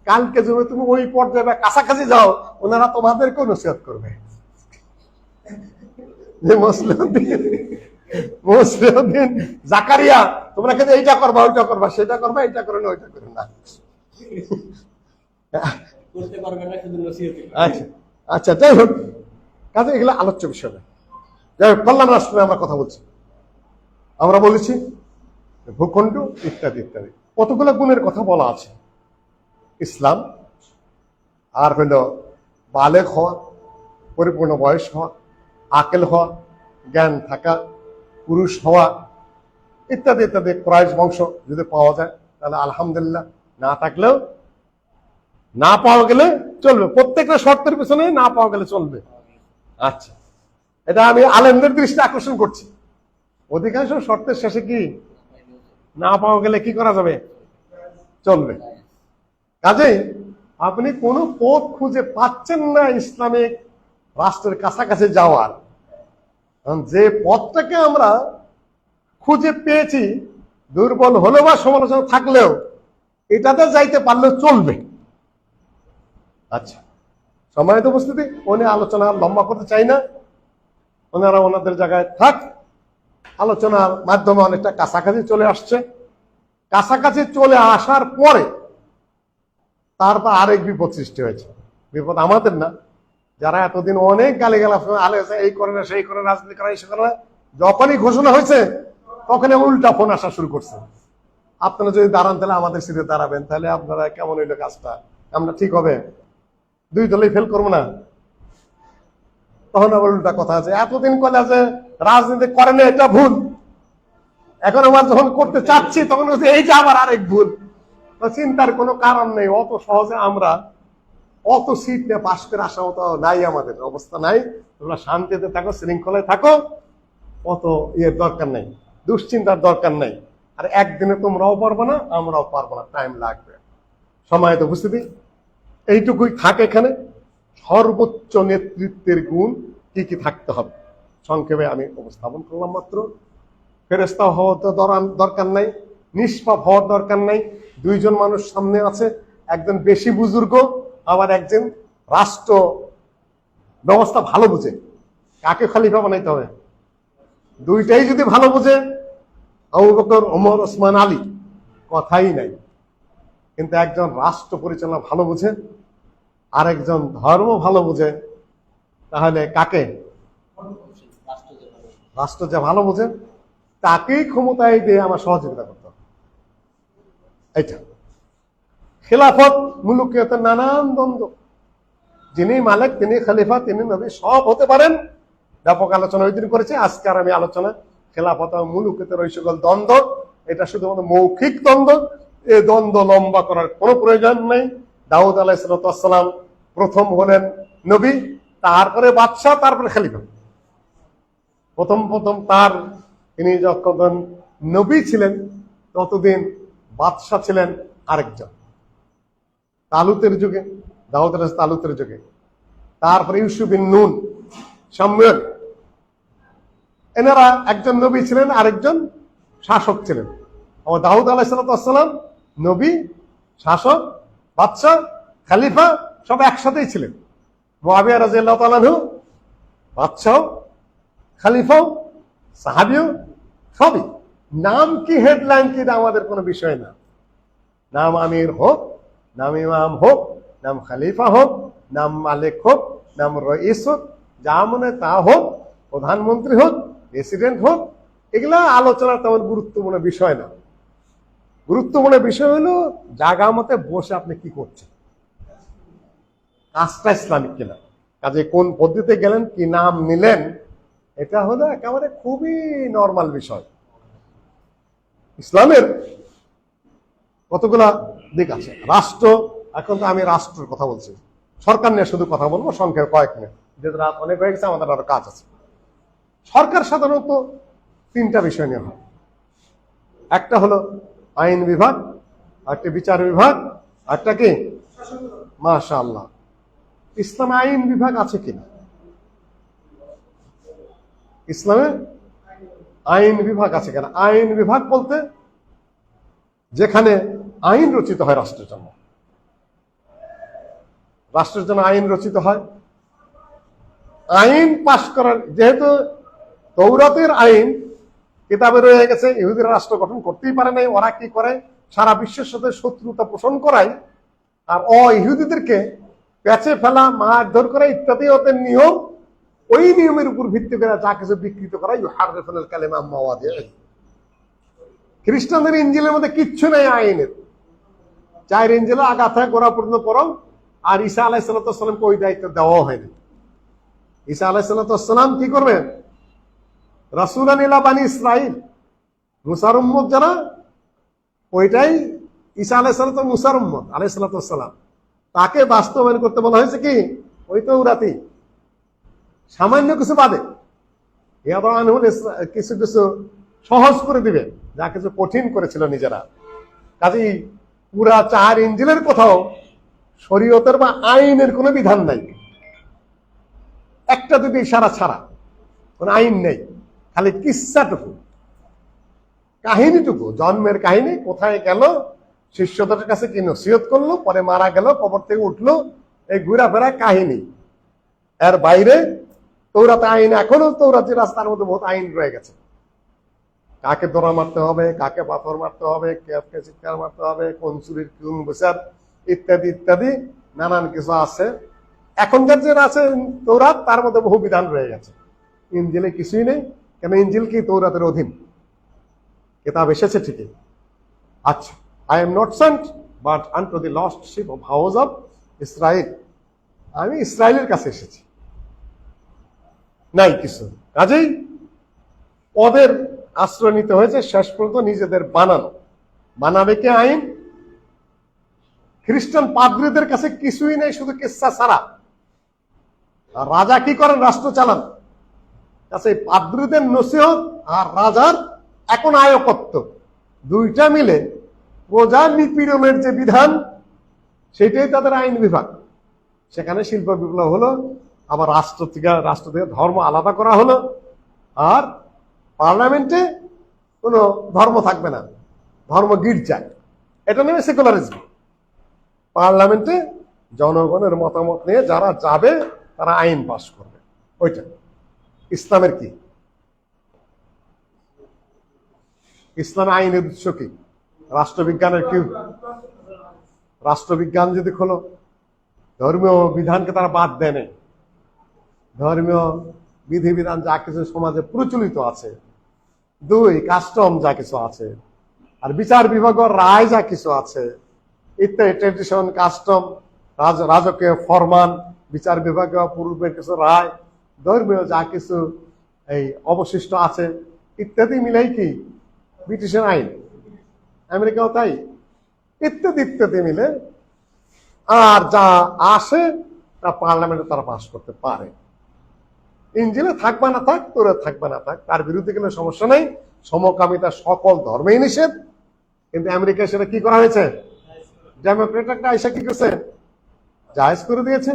কালকে যদি তুমি ওই পর্যায়ে বা কাছাকাছি যাও, ওনারা তোমাদেরকেও নসিহত করবে যে মুসলিউদ্দিন জাকারিয়া, তোমরা কিন্তু এইটা করবা, ওইটা করবা, সেটা করবা, এইটা করে না, ওইটা করে না। করতে পারবে না, শুধু নসিহত। আচ্ছা আচ্ছা, যাই হোক, কাজে এগুলো আলোচ্য বিষয় না। যাই হোক, কল্যাণ রাষ্ট্রে আমরা কথা বলছি, আমরা বলেছি ভূখণ্ড ইত্যাদি ইত্যাদি কতগুলো গুণের কথা বলা আছে। ইসলাম, আর হইল বালেগ হওয়া, পরিপূর্ণ বয়স হওয়া, আকেল হওয়া, জ্ঞান থাকা, পুরুষ হওয়া ইত্যাদি ইত্যাদি। কুরাইশ বংশ যদি পাওয়া যায় তাহলে আলহামদুলিল্লাহ, না থাকলেও না পাওয়া গেলে চলবে, প্রত্যেকটা শর্তের পিছনে না পাওয়া গেলে চলবে। আচ্ছা, এটা আমি আলেমদের দৃষ্টি আকর্ষণ করছি। অধিকাংশ শর্তের শেষে কি না পাওয়া গেলে কি করা যাবে, চলবে। কাজেই আপনি কোনো পথ খুঁজে পাচ্ছেন না ইসলামিক রাষ্ট্রের কাছাকাছি যাওয়ার, যে পথটাকে আমরা খুঁজে পেয়েছি, দুর্বল হলে বা সমালোচনা থাকলেও এটাতে যাইতে পারলেও চলবে। আচ্ছা, সম্মানিত উপস্থিতি, উনি আলোচনা লম্বা করতে চাই না, ওনারা ওনাদের জায়গায় থাক। আলোচনার মাধ্যমে অনেকটা কাছাকাছি চলে আসছে। কাছাকাছি চলে আসার পরে তারপর আরেক বিপদ সৃষ্টি হয়েছে। বিপদ আমাদের না, যারা এতদিন অনেক গালিগালাজ এই করে না, সেই করে, রাজনীতি করে, সে করে না, যখনই ঘোষণা হয়েছে তখনই উল্টা ফোন আসা শুরু করছে। আপনারা যদি দাঁড়ান তাহলে আমাদের সিটে দাঁড়াবেন, তাহলে আপনারা কেমন হইলো কাজটা, আমরা ঠিক হবে, দুই দলেই ফেল করবো না। তখন আবার উল্টা কথা আছে, এতদিন কলে আছে রাজনীতি করে না, এটা ভুল, এখন আমার যখন করতে চাচ্ছি তখন এইটা আবার আরেক ভুল। চিন্তার কোনো কারণ নেই, অত সহজে আমরা অত সিট নিয়ে পাশ করে আসা মতো নাই, আমাদের অবস্থা নাই। তোমরা শান্তিতে থাকো, শৃঙ্খলায় থাকো, অত ইয়ের দরকার নেই, দুশ্চিন্তার দরকার নেই। আর একদিনে তোমরাও পারবো না, আমরাও পারবো না, টাইম লাগবে। সময় তো বুঝতে দিই, এইটুকুই থাকে এখানে। সর্বোচ্চ নেতৃত্বের গুণ কি কি থাকতে হবে সংক্ষেপে আমি উপস্থাপন করলাম মাত্র। ফেরেশতা হওয়ার তো দরকার নাই, নিষ্পাপ হওয়ার দরকার নাই। দুইজন মানুষ সামনে আছে, একজন বেশি বুজুর্গ, আবার একজন রাষ্ট্র ব্যবস্থা ভালো বুঝে। কাকে খলিফা বানাইতে হবে? দুইটাই যদি ভালো বুঝে, আবু বকর, ওমর, ওসমান, আলী, কথাই নাই। কিন্তু একজন রাষ্ট্র পরিচালনা ভালো বুঝে, আর একজন ধর্ম ভালো বুঝে, তাহলে কাকে? রাষ্ট্র যে ভালো বুঝে তাকেই ক্ষমতায় দিয়ে আমার সহযোগিতা করতে হবে। এইটা খেলাফত মুলুকিয়তের নানান দ্বন্দ্ব, যিনি মালিক তিনি খলিফা, তিনি নবী, সব হতে পারেন। ব্যাপক আলোচনা ওই দিন করেছে। আজকে আর আমি আলোচনা খেলাফত ও মুলুকিয়তের ওই সকল দ্বন্দ্ব, এটা শুধুমাত্র মৌখিক দ্বন্দ্ব। এই দ্বন্দ্ব লম্বা করার কোনো প্রয়োজন নেই। দাউদ আলাইহিস সালাম প্রথম হলেন নবী, তারপরে বাদশাহ, তারপরে খলিফা। প্রথম তার তিনি যখন নবী ছিলেন ততদিন বাদশাহ ছিলেন আরেকজন, তালুতের যুগে, দাউদ আলাইহিস তালুতের যুগে। তারপরে ইউসুফ বিন নুন, শামুয়েল, এনারা একজন নবী ছিলেন, আরেকজন শাসক ছিলেন। ও দাউদ আলাইহিস সালাম নবী, শাসক, বাদশাহ, খলিফা সব একসাথেই ছিলেন। মুআবিয়া রাদিয়াল্লাহু তাআলা আনহু বাদশাহ, খলিফাও, সাহাবীও, সবই। নাম কি, হেডলাইন কি, আমাদের কোনো বিষয় না। নাম আমির হোক, নাম ইমাম হোক, নাম খলিফা হোক, নাম মালিক হোক, নাম রইস হোক, যা মনে তা হোক, প্রধানমন্ত্রী হোক, প্রেসিডেন্ট হোক, এগুলা আলোচনার তেমন গুরুত্বপূর্ণ বিষয় না। গুরুত্বপূর্ণ বিষয় হলো জায়গা মতে বসে আপনি কি করছেন, কাজটা ইসলামিক কিনা। কাজে কোন পদ্ধতিতে গেলেন, কি নাম নিলেন, এটা হলো একেবারে খুবই নর্মাল বিষয়। ইসলামের কতগুলা দিক আছে। রাষ্ট্র, এখন তো আমি রাষ্ট্রের কথা বলছি, সরকার নিয়ে শুধু কথা বলবো সংক্ষেপে কয়েক মিনিট, যেহেতু রাত অনেক হয়ে গেছে, আমাদের আরো কাজ আছে। সরকার সাধারণত তিনটা বিষয় নিয়ে হয়। একটা হলো আইন বিভাগ, একটা বিচার বিভাগ, একটা কি, মাশাআল্লাহ, ইসলামে আইন বিভাগ আছে কিনা? ইসলামে আইন বিভাগ আছে কেন? আইন বিভাগ বলতে যেখানে আইন রচিত হয় রাষ্ট্রের জন্য, রাষ্ট্রের জন্য আইন রচিত হয়। আইন পাশ করার, যেহেতু তৌরাতের আইন কিতাবে রয়ে গেছে, ইহুদিরা রাষ্ট্র গঠন করতেই পারে নাই, ওরা কি করে, সারা বিশ্বের সাথে শত্রুতা পোষণ করায় আর ইহুদিদেরকে পেঁচে ফেলা, মারধর করা ইত্যাদি ওদের নিয়ম। ওই নিয়মের উপর ভিত্তি করে যা কিছু বিকৃত করা ইউহাররিফুনাল কালিমা আন মাওয়াদিহি। খ্রিস্টানদের ইঞ্জিলের মধ্যে কিচ্ছু নেই আইনের। 4 ইঞ্জিলে আগাথা গোড়া পর্যন্ত পড়ো। আর ঈসা আলাইহিস সালামকে ওই দায়িত্ব দেওয়া হয়নি। ঈসা আলাইহিস সালাম কি করবেন? রাসূলান ইলা বানি ইসরাইল, মুসার উম্মত যারা, ওইটাই ঈসা আলাইহিস সালাম তো মুসার উম্মত আলাইহিস সালাম। তাকে বাস্তবায়ন করতে বলা হয়েছে কি ওই তৌরাতি, সামান্য কিছু বাদে। কিছু কিছু সহজ করে দিবে, যা কিছু কঠিন করেছিল নিজেরা। কাজেই পুরা 4 ইঞ্জিলের কোথাও শরীয়তের বা আইনের কোনো বিধান নাই, একটা দুটি ইশারা ছাড়া কোন আইন নেই। খালি কিস্সাটুকু, কাহিনীটুকু, জন্মের কাহিনী, কোথায় গেল, শিষ্যদের কাছে কি নসিহত করলো, পরে মারা গেল, কবর থেকে উঠলো, এই ঘোরাফেরা কাহিনী। এর বাইরে তৌরাতে আইন, এখনো তৌরাতের রাস্তার মধ্যে বহুত আইন রয়ে গেছে। কাকে দোড়া মারতে হবে, কাকে পাথর মারতে হবে, কাকে চিৎকার মারতে হবে, কোন চুরির কোন বিচার, ইত্যাদি ইত্যাদি নানান কিছু আছে। এখনকার যে আছে তৌরাত, তার মধ্যে বহু বিধান রয়ে গেছে। ইনজিলে কিছুই নেই, কেন ইনজিল কি তৌরাতের অধীন, কিতাব এসেছে ঠিকই। আচ্ছা, I am not sent but unto the lost sheep of house of Israel. আমি ইসরায়েলের কাছে এসেছি, নাই কিছু। কাজেই ওদের আশ্রয় নিতে হয়েছে, শেষ পর্যন্ত নিজেদের বানানো। বানাবে কে আইন? খ্রিস্টান পাদ্রীদের কাছে কিছুই নেই, শুধু কিচ্ছা ছাড়া। আর রাজা কি করেন? রাষ্ট্র চালান। কাছে পাদ্রীদের নসিহত আর রাজার এখন আয়কত্ব, দুইটা মিলে প্রজা নিপীড়নের যে বিধান, সেটাই তাদের আইন বিভাগ। সেখানে শিল্প বিপ্লব হলো, আবার রাষ্ট্র থেকে ধর্ম আলাদা করা হলো। আর পার্লামেন্টে কোনো ধর্ম থাকবে না, ধর্ম গির্জায়। এটা নেবে সেকুলারিজম। পার্লামেন্টে জনগণের মতামত নিয়ে যারা যাবে তারা আইন পাস করবে। ওইটা ইসলামের কি? ইসলামের আইনের উৎস কি? রাষ্ট্রবিজ্ঞানের কি? রাষ্ট্রবিজ্ঞান যদি খোলো, ধর্মীয় বিধানকে তারা বাদ দেয় নাই। ধর্মীয় বিধিবিধান যা কিছু সমাজে প্রচলিত আছে, 2 কাস্টম যা কিছু আছে, আর বিচার বিভাগের রায় যা কিছু আছে, ইত্যাদি ট্রেডিশন, কাস্টম, রাজকীয় ফরমান, বিচার বিভাগীয় পূর্বের কিছু রায়, ধর্মীয় যা কিছু এই অবশিষ্ট আছে, ইত্যাদি মিলাই কি ব্রিটিশের আইন, আমেরিকাও তাই, ইত্যাদি ইত্যাদি মিলে আর যা আসে তা পার্লামেন্টে তারা পাস করতে পারে। ইঞ্জিলে থাকবা না থাক, তোরা থাকবা না থাক, তার বিরুদ্ধে গেলে সমস্যা নেই। সমকামিতা সকল ধর্মেই নিষেধ। কিন্তু আমেরিকায় সেটা কি করা হয়েছে? ডেমোক্রেট একটা আইসা কি করছে? জায়েজ করে দিয়েছে,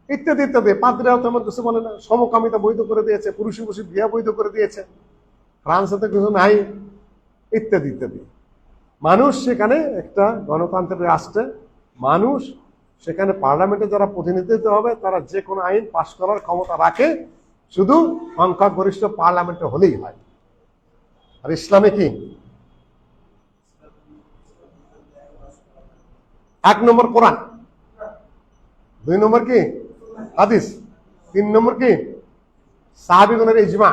ইত্যাদি ইত্যাদি। পাদ্রীরাও তেমন কিছু বলে না, সমকামিতা বৈধ করে দিয়েছে, পুরুষে পুরুষে বিয়ে বৈধ করে দিয়েছে। ফ্রান্সে তো কিছু নাই, ইত্যাদি ইত্যাদি। মানুষ সেখানে একটা গণতান্ত্রিক রাষ্ট্রে, মানুষ সেখানে পার্লামেন্টে যারা প্রতিনিধিত্ব হবে তারা যে কোনো আইন পাশ করার ক্ষমতা রাখে, শুধু সংখ্যাগরিষ্ঠ পার্লামেন্টে হলেই হয়। আর ইসলামে কি? 1 নম্বর কোরআন, 2 নম্বর কি হাদিস, 3 নম্বর কি সাহাবীগণের ইজমা।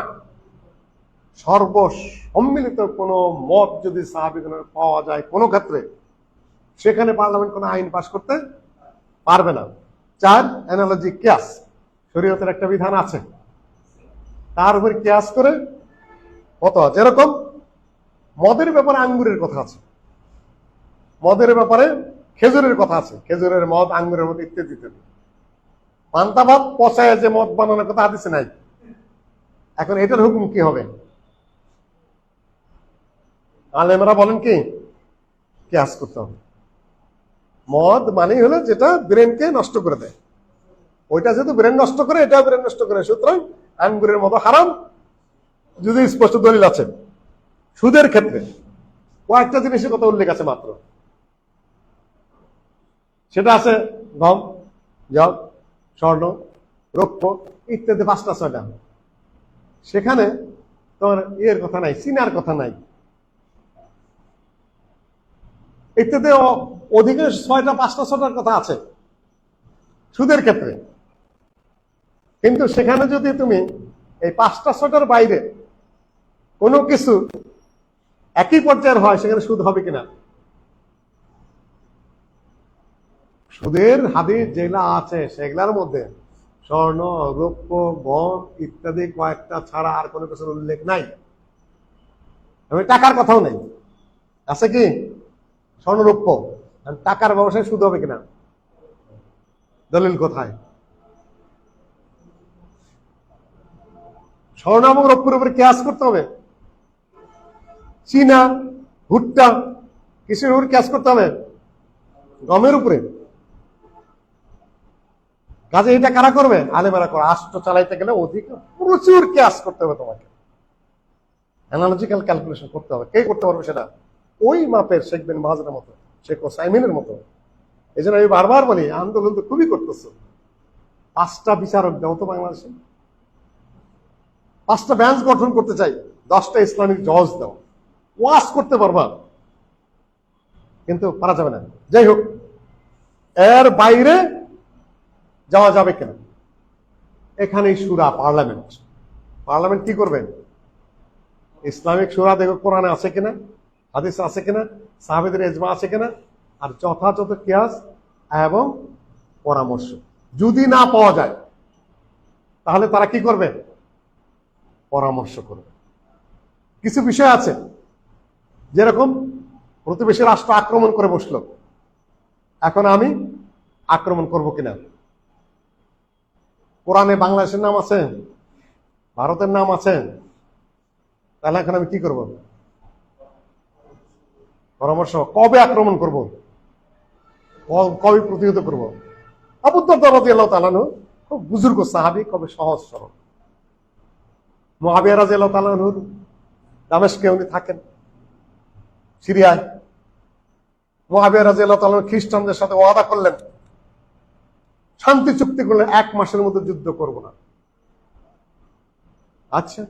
সর্বসম্মিলিত কোন মত যদি সাহাবীগণের পাওয়া যায় কোনো ক্ষেত্রে, সেখানে পার্লামেন্ট কোনো আইন পাস করতে পারবে না। 4 অ্যানালজি, কিয়াস। শরীয়তের একটা বিধান আছে, তার উপর কিয়াস করে ফতোয়া। যেরকম মদের ব্যাপারে আঙ্গুরের কথা আছে, মদের ব্যাপারে খেজুরের কথা আছে, খেজুরের মদ, আঙ্গুরের মদ, ইত্যাদি ইত্যাদি। পান্তা ভাত পচায় যে মদ বানানোর কথা হাদিসে নাই। এখন এটার হুকুম কি হবে? আলেমরা বলেন কি কিয়াস করতে হবে। মদ মানেই হলো যেটা ব্রেনকে নষ্ট করে দেয়, ওইটা যেহেতু ব্রেন নষ্ট করে, এটা ব্রেন নষ্ট করে, সুতরাং আঙ্গুরের মতো হারাম। যদি স্পষ্ট দলিল আছে। সুদের ক্ষেত্রে কয়েকটা জিনিসের কথা উল্লেখ আছে মাত্র, সেটা আছে গম, জব, স্বর্ণ, রৌপ্য ইত্যাদি 5টা-6টা। সেখানে তোমার ইয়ের কথা নাই, চিনার কথা নাই, ইত্যাদি অধিকাংশ 6টা 5টা 6টার কথা আছে সুদের ক্ষেত্রে, কিন্তু সেখানে যদি তুমি এই 5টা 6টার বাইরে কোনো কিছু একই পর্যায়ের হয়, সেখানে সুদ হবে কিনা? সুদের হাদিস যেগুলা আছে সেগুলার মধ্যে স্বর্ণ, রৌপ্য, গম ইত্যাদি কয়েকটা ছাড়া আর কোনো কিছুর উল্লেখ নাই। আমি টাকার কথাও নেই, আছে কি স্বর্ণ রৌপ্য? টাকার ব্যবসায় সুদ হবে কিনা? দলিল কোথায়? স্বর্ণ এবং রৌপ্যের উপরে কিয়াস করতে হবে। চীনা, ভুট্টা কিসের উপরে কিয়াস করতে হবে? গমের উপরে। কাজে এটা কারা করবে? আলেমেরা করে। রাষ্ট্র চালাইতে গেলে অধিক প্রচুর কিয়াস করতে হবে, তোমাকে অ্যানালজিক্যাল ক্যালকুলেশন করতে হবে। কে করতে পারবে সেটা? ওই মাপের শেখ বিন বাজের মতো, শেখ ওসাইমিনের মতো। এই জন্য আমি বারবার বলি, আন্দোলন তো খুবই করতেছ। 5টা বিচারক দাও তো বাংলাদেশে, 5টা বেঞ্চ গঠন করতে চাই, 10টা ইসলামিক জজ দাও, ওয়াজ করতে পারবা, কিন্তু পারা যাবে না। যাই হোক, এর বাইরে যাওয়া যাবে কেন? এখানেই সুরা, পার্লামেন্ট। পার্লামেন্ট কি করবেন? ইসলামিক সুরা দেখো কোরআনে আছে কিনা, হাদিস আছে কিনা, সাহাবীদের ইজমা আছে কিনা, আর যথাযথ কিয়াস এবং পরামর্শ। যদি না পাওয়া যায় তাহলে তারা কি করবে? পরামর্শ করবে। কিছু বিষয় আছে, যেরকম প্রতিবেশী রাষ্ট্র আক্রমণ করে বসলো, এখন আমি আক্রমণ করব কিনা? কোরআনে বাংলাদেশের নাম আছে, ভারতের নাম আছে, তাহলে এখন আমি কি করব? পরামর্শ। কবে আক্রমণ করব, কবে প্রতিহত করব? আবু দারদা রাদিয়াল্লাহু তাআলা আনহু খুব বুজুর্গ সাহাবী, কবে সহজ সরল। মুআবিয়া রাদিয়াল্লাহু তাআলা আনহু দামেস্কে উনি থাকেন, সিরিয়ায়। মুআবিয়া রাদিয়াল্লাহু তাআলা খ্রিস্টানদের সাথে ওয়াদা করলেন, শান্তি চুক্তি করলেন, 1 মাসের মধ্যে যুদ্ধ করব না। আচ্ছা,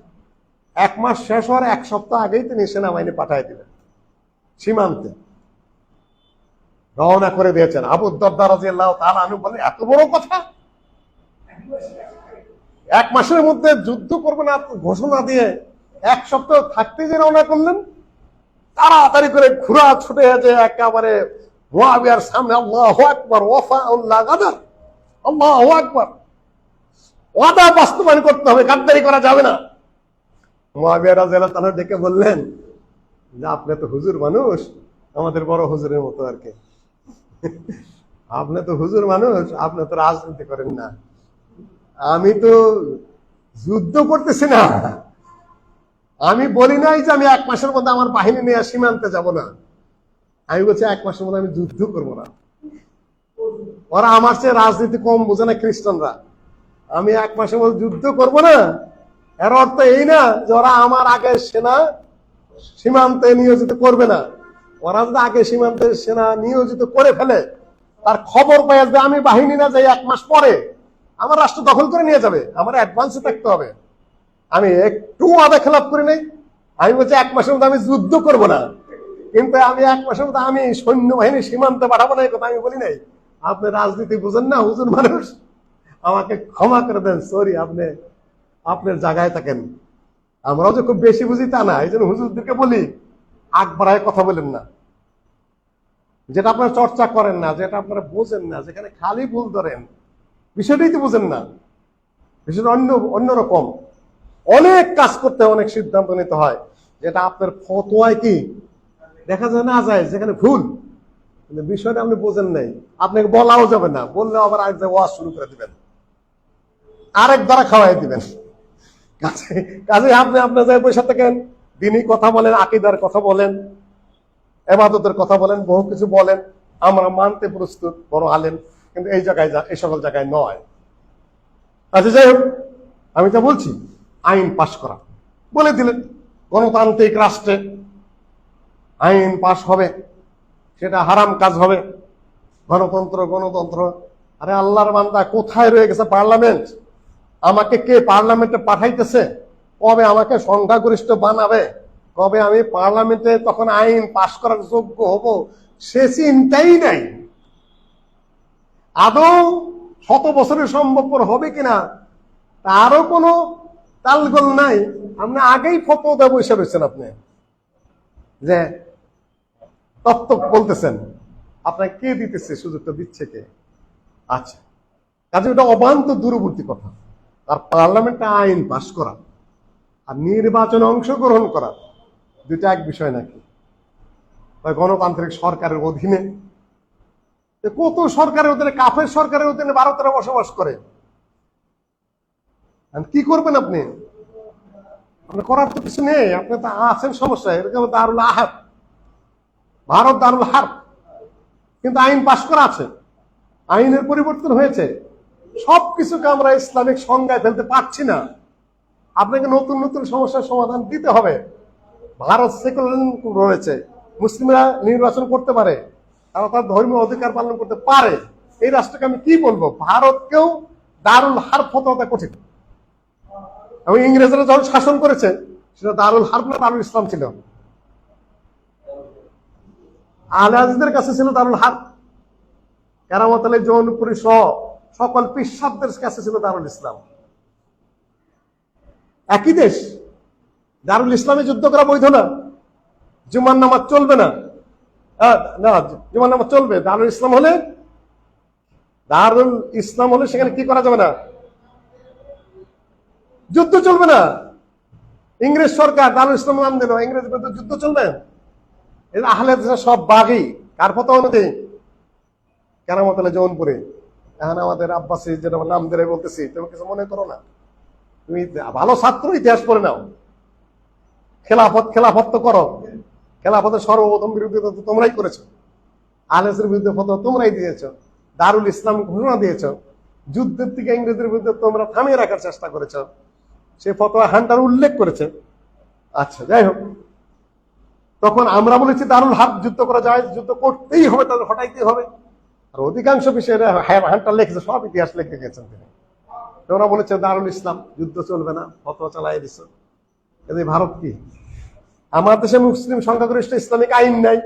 1 মাস শেষ হওয়ার 1 সপ্তাহ আগেই তিনি সেনাবাহিনী পাঠিয়ে দিলেন সীমান্তে, রওনা করে দিয়েছেন। আবু দারদা রাদিয়াল্লাহু তাআলা আনহু বলেন, এত বড় কথা, 1 মাসের মধ্যে যুদ্ধ করবে না ঘোষণা দিয়ে 1 সপ্তাহ থাকতে যে রওনা করলেন। তাড়াতাড়ি করে ঘোড়া ছুটে যে একেবারে মুআবিয়ার সামনে, আল্লাহু আকবার, ওয়াফাউল্লাহ গাদার, আল্লাহু আকবার, ওয়াদা বাস্তবায়ন করতে হবে, গাদ্দারি করা যাবে না। মুআবিয়া রাদিয়াল্লাহু তাআলা ডেকে বললেন যে, আপনি তো হুজুর মানুষ, আমাদের বড় হুজুরের মতো আর কি, আপনি তো হুজুর মানুষ, আপনি তো রাজনীতি করেন না, আমি তো যুদ্ধ করতেছি না, আমি বলি নাই যে আমি 1 মাসের মধ্যে আমার বাহিনী নিয়ে সীমান্তে যাব না, আমি বলছি 1 মাসের মধ্যে আমি যুদ্ধ করবো না। ওরা আমার চেয়ে রাজনীতি কম বোঝে না খ্রিস্টানরা। আমি 1 মাসের মধ্যে যুদ্ধ করব না, এর অর্থ এই না যে ওরা আমার আগে সেনা সীমান্তে নিয়োজিত করবে না। ওরা যদি আগে সীমান্তে সেনা নিয়োজিত করে ফেলে, তার খবর পেয়ে আসবে, আমি বাহিনী না যাই 1 মাস পরে আমার রাষ্ট্র দখল করে নিয়ে যাবে, আমার অ্যাডভান্সে থাকতে হবে। আমি একটু আদা খেলাপ করি নাই, আমি বলছি 1 মাসের মধ্যে আমি যুদ্ধ করব না, কিন্তু আমি 1 মাসের মধ্যে আমি সৈন্যবাহিনী সীমান্তে পাঠাবো না, এই কথা আমি বলি নাই। আপনি রাজনীতি বুঝেন না, হুজুর মানুষ, আমাকে ক্ষমা করে দেন, সরি, আপনি আপনার জায়গায় থাকেন। আমরাও যে খুব বেশি বুঝি তা না, এই জন্য হুজুরদেরকে বলি, আগ বাড়ায় কথা বলেন না, যেটা আপনারা চর্চা করেন না, যেটা আপনারা বোঝেন না, যেখানে খালি ভুল ধরেন, বিষয়টাই তো বোঝেন না, বিষয়টা অন্যরকম। অনেক কাজ করতে হয়, অনেক সিদ্ধান্ত নিতে হয়, যেটা আপনার ফতোয়ায় কি দেখা যায় না যায়, যেখানে ভুল, কিন্তু বিষয়টা আপনি বোঝেন নাই, আপনাকে বলাও যাবে না, বললে আবার আরেক জায়গায় ওয়াজ শুরু করে দিবেন, আরেক দ্বারা খাওয়াই দিবেন। কাজে আপনি আপনার জায়গায় বসে থাকেন, দিনই কথা বলেন, আকীদার কথা বলেন, ইবাদতের কথা বলেন, বহু কিছু বলেন, আমরা মানতে প্রস্তুত, বড় আলেম, কিন্তু এই জায়গায় এই সকল জায়গায় নয়। আচ্ছা, যাই হোক, আমি যা বলছি, আইন পাশ করা বলে দিলেন, গণতান্ত্রিক রাষ্ট্রে আইন পাশ হবে, সেটা হারাম কাজ হবে। গণতন্ত্র, আরে আল্লাহর বান্দা, কোথায় রয়ে গেছে পার্লামেন্ট? আমাকে কে পার্লামেন্টে পাঠাইতেছে? কবে আমাকে সংখ্যাগরিষ্ঠ বানাবে? কবে আমি পার্লামেন্টে তখন আইন পাশ করার যোগ্য হব, সে চিন্তাই নাই আদৌ 100 বছরের সম্ভবপর হবে কিনা তারও কোনো তালগোল নাই। আপনি আগেই ফতোয়া দেবো বসে রয়েছেন, আপনি যে তত্ত্ব বলতেছেন, আপনাকে কে দিতেছে, সুযোগটা দিচ্ছে কে? আচ্ছা, কাজে ওটা অবান্ত দূরবর্তী কথা। আর পার্লামেন্টে আইন পাস করা আর নির্বাচনে অংশগ্রহণ করা দুইটা এক বিষয় নাকি? গণতান্ত্রিক সরকারের অধীনে কত সরকারের অধীনে, কাফের সরকারের অধীনে ভারতেরা বসবাস করে। কি করবেন আপনি? আপনার করার তো কিছু নেই, আপনি তো আছেন সমস্যা। এরকম দারুল আহাব, ভারত দারুল হার্ব, কিন্তু আইন পাশ করা আছে, আইনের পরিবর্তন হয়েছে। সবকিছুকে আমরা ইসলামিক সংজ্ঞায় ফেলতে পারছি না। আপনাকে নতুন নতুন সমস্যার সমাধান দিতে হবে। ভারত সেকুলারিজম রয়েছে, মুসলিমরা নির্বাচন করতে পারে, তারা তার ধর্মীয় অধিকার পালন করতে পারে। এই রাষ্ট্রকে আমি কি বলবো? ভারতকেও দারুল হার্ব ফতোয়া দেওয়া কঠিন। এবং ইংরেজরা যখন শাসন করেছে সেটা দারুল হার্ব না দারুল ইসলাম ছিল? আহলে হাদিসদের কাছে ছিল দারুল হার্ব, কেরামত আলী জৌনপুরী সহ সকল পিসাবদের কাছে ছিল দারুল ইসলাম। একই দেশ, দারুল ইসলামে যুদ্ধ করা বৈধ না, জুমার নামাজ চলবে না। না, জুমার নামাজ চলবে। দারুল ইসলাম হলে, দারুল ইসলাম হলে সেখানে কি করা যাবে না? যুদ্ধ চলবে না। ইংরেজ সরকার দারুল ইসলাম নাম দিল, ইংরেজ বিরুদ্ধে যুদ্ধ চলবে? আহলে হাদিসরা সব বাগী। কার ফতোয়া অনুযায়ী? কেরামত আলী জৌনপুরে। এখন আমাদের আব্বাসী যেটা নাম ধরে বলতেছি, তুমি কিছু মনে করো না। তুমি ভালো ছাত্র, ইতিহাস পড়ে নাও। খেলাফত তো করো, খেলাফতের সর্বপ্রথম বিরোধিতা তো তোমরাই করেছো, আহলের বিরুদ্ধে ফতোয়া তোমরাই দিয়েছ, দারুল ইসলাম ঘোষণা দিয়েছ, যুদ্ধের থেকে ইংরেজদের বিরুদ্ধে তোমরা থামিয়ে রাখার চেষ্টা করেছ, সে ফতোয়া হান্টার উল্লেখ করেছে। আচ্ছা, যাই হোক, তখন আমরা বলেছি দারুল হার্ব যুদ্ধ করা যায়, যুদ্ধ করতেই হবে, তাদের হটাইতেই হবে। আর অধিকাংশ বিষয়ে হান্টার লিখেছে, সব ইতিহাস লিখে গেছেন তিনি। তোমরা বলেছে দারুল ইসলাম, যুদ্ধ চলবে না, ফতোয়া চালাই দিছ। ভারত কি? আমার দেশে মুসলিম সংখ্যাগরিষ্ঠ, ইসলামিক আইন নাই,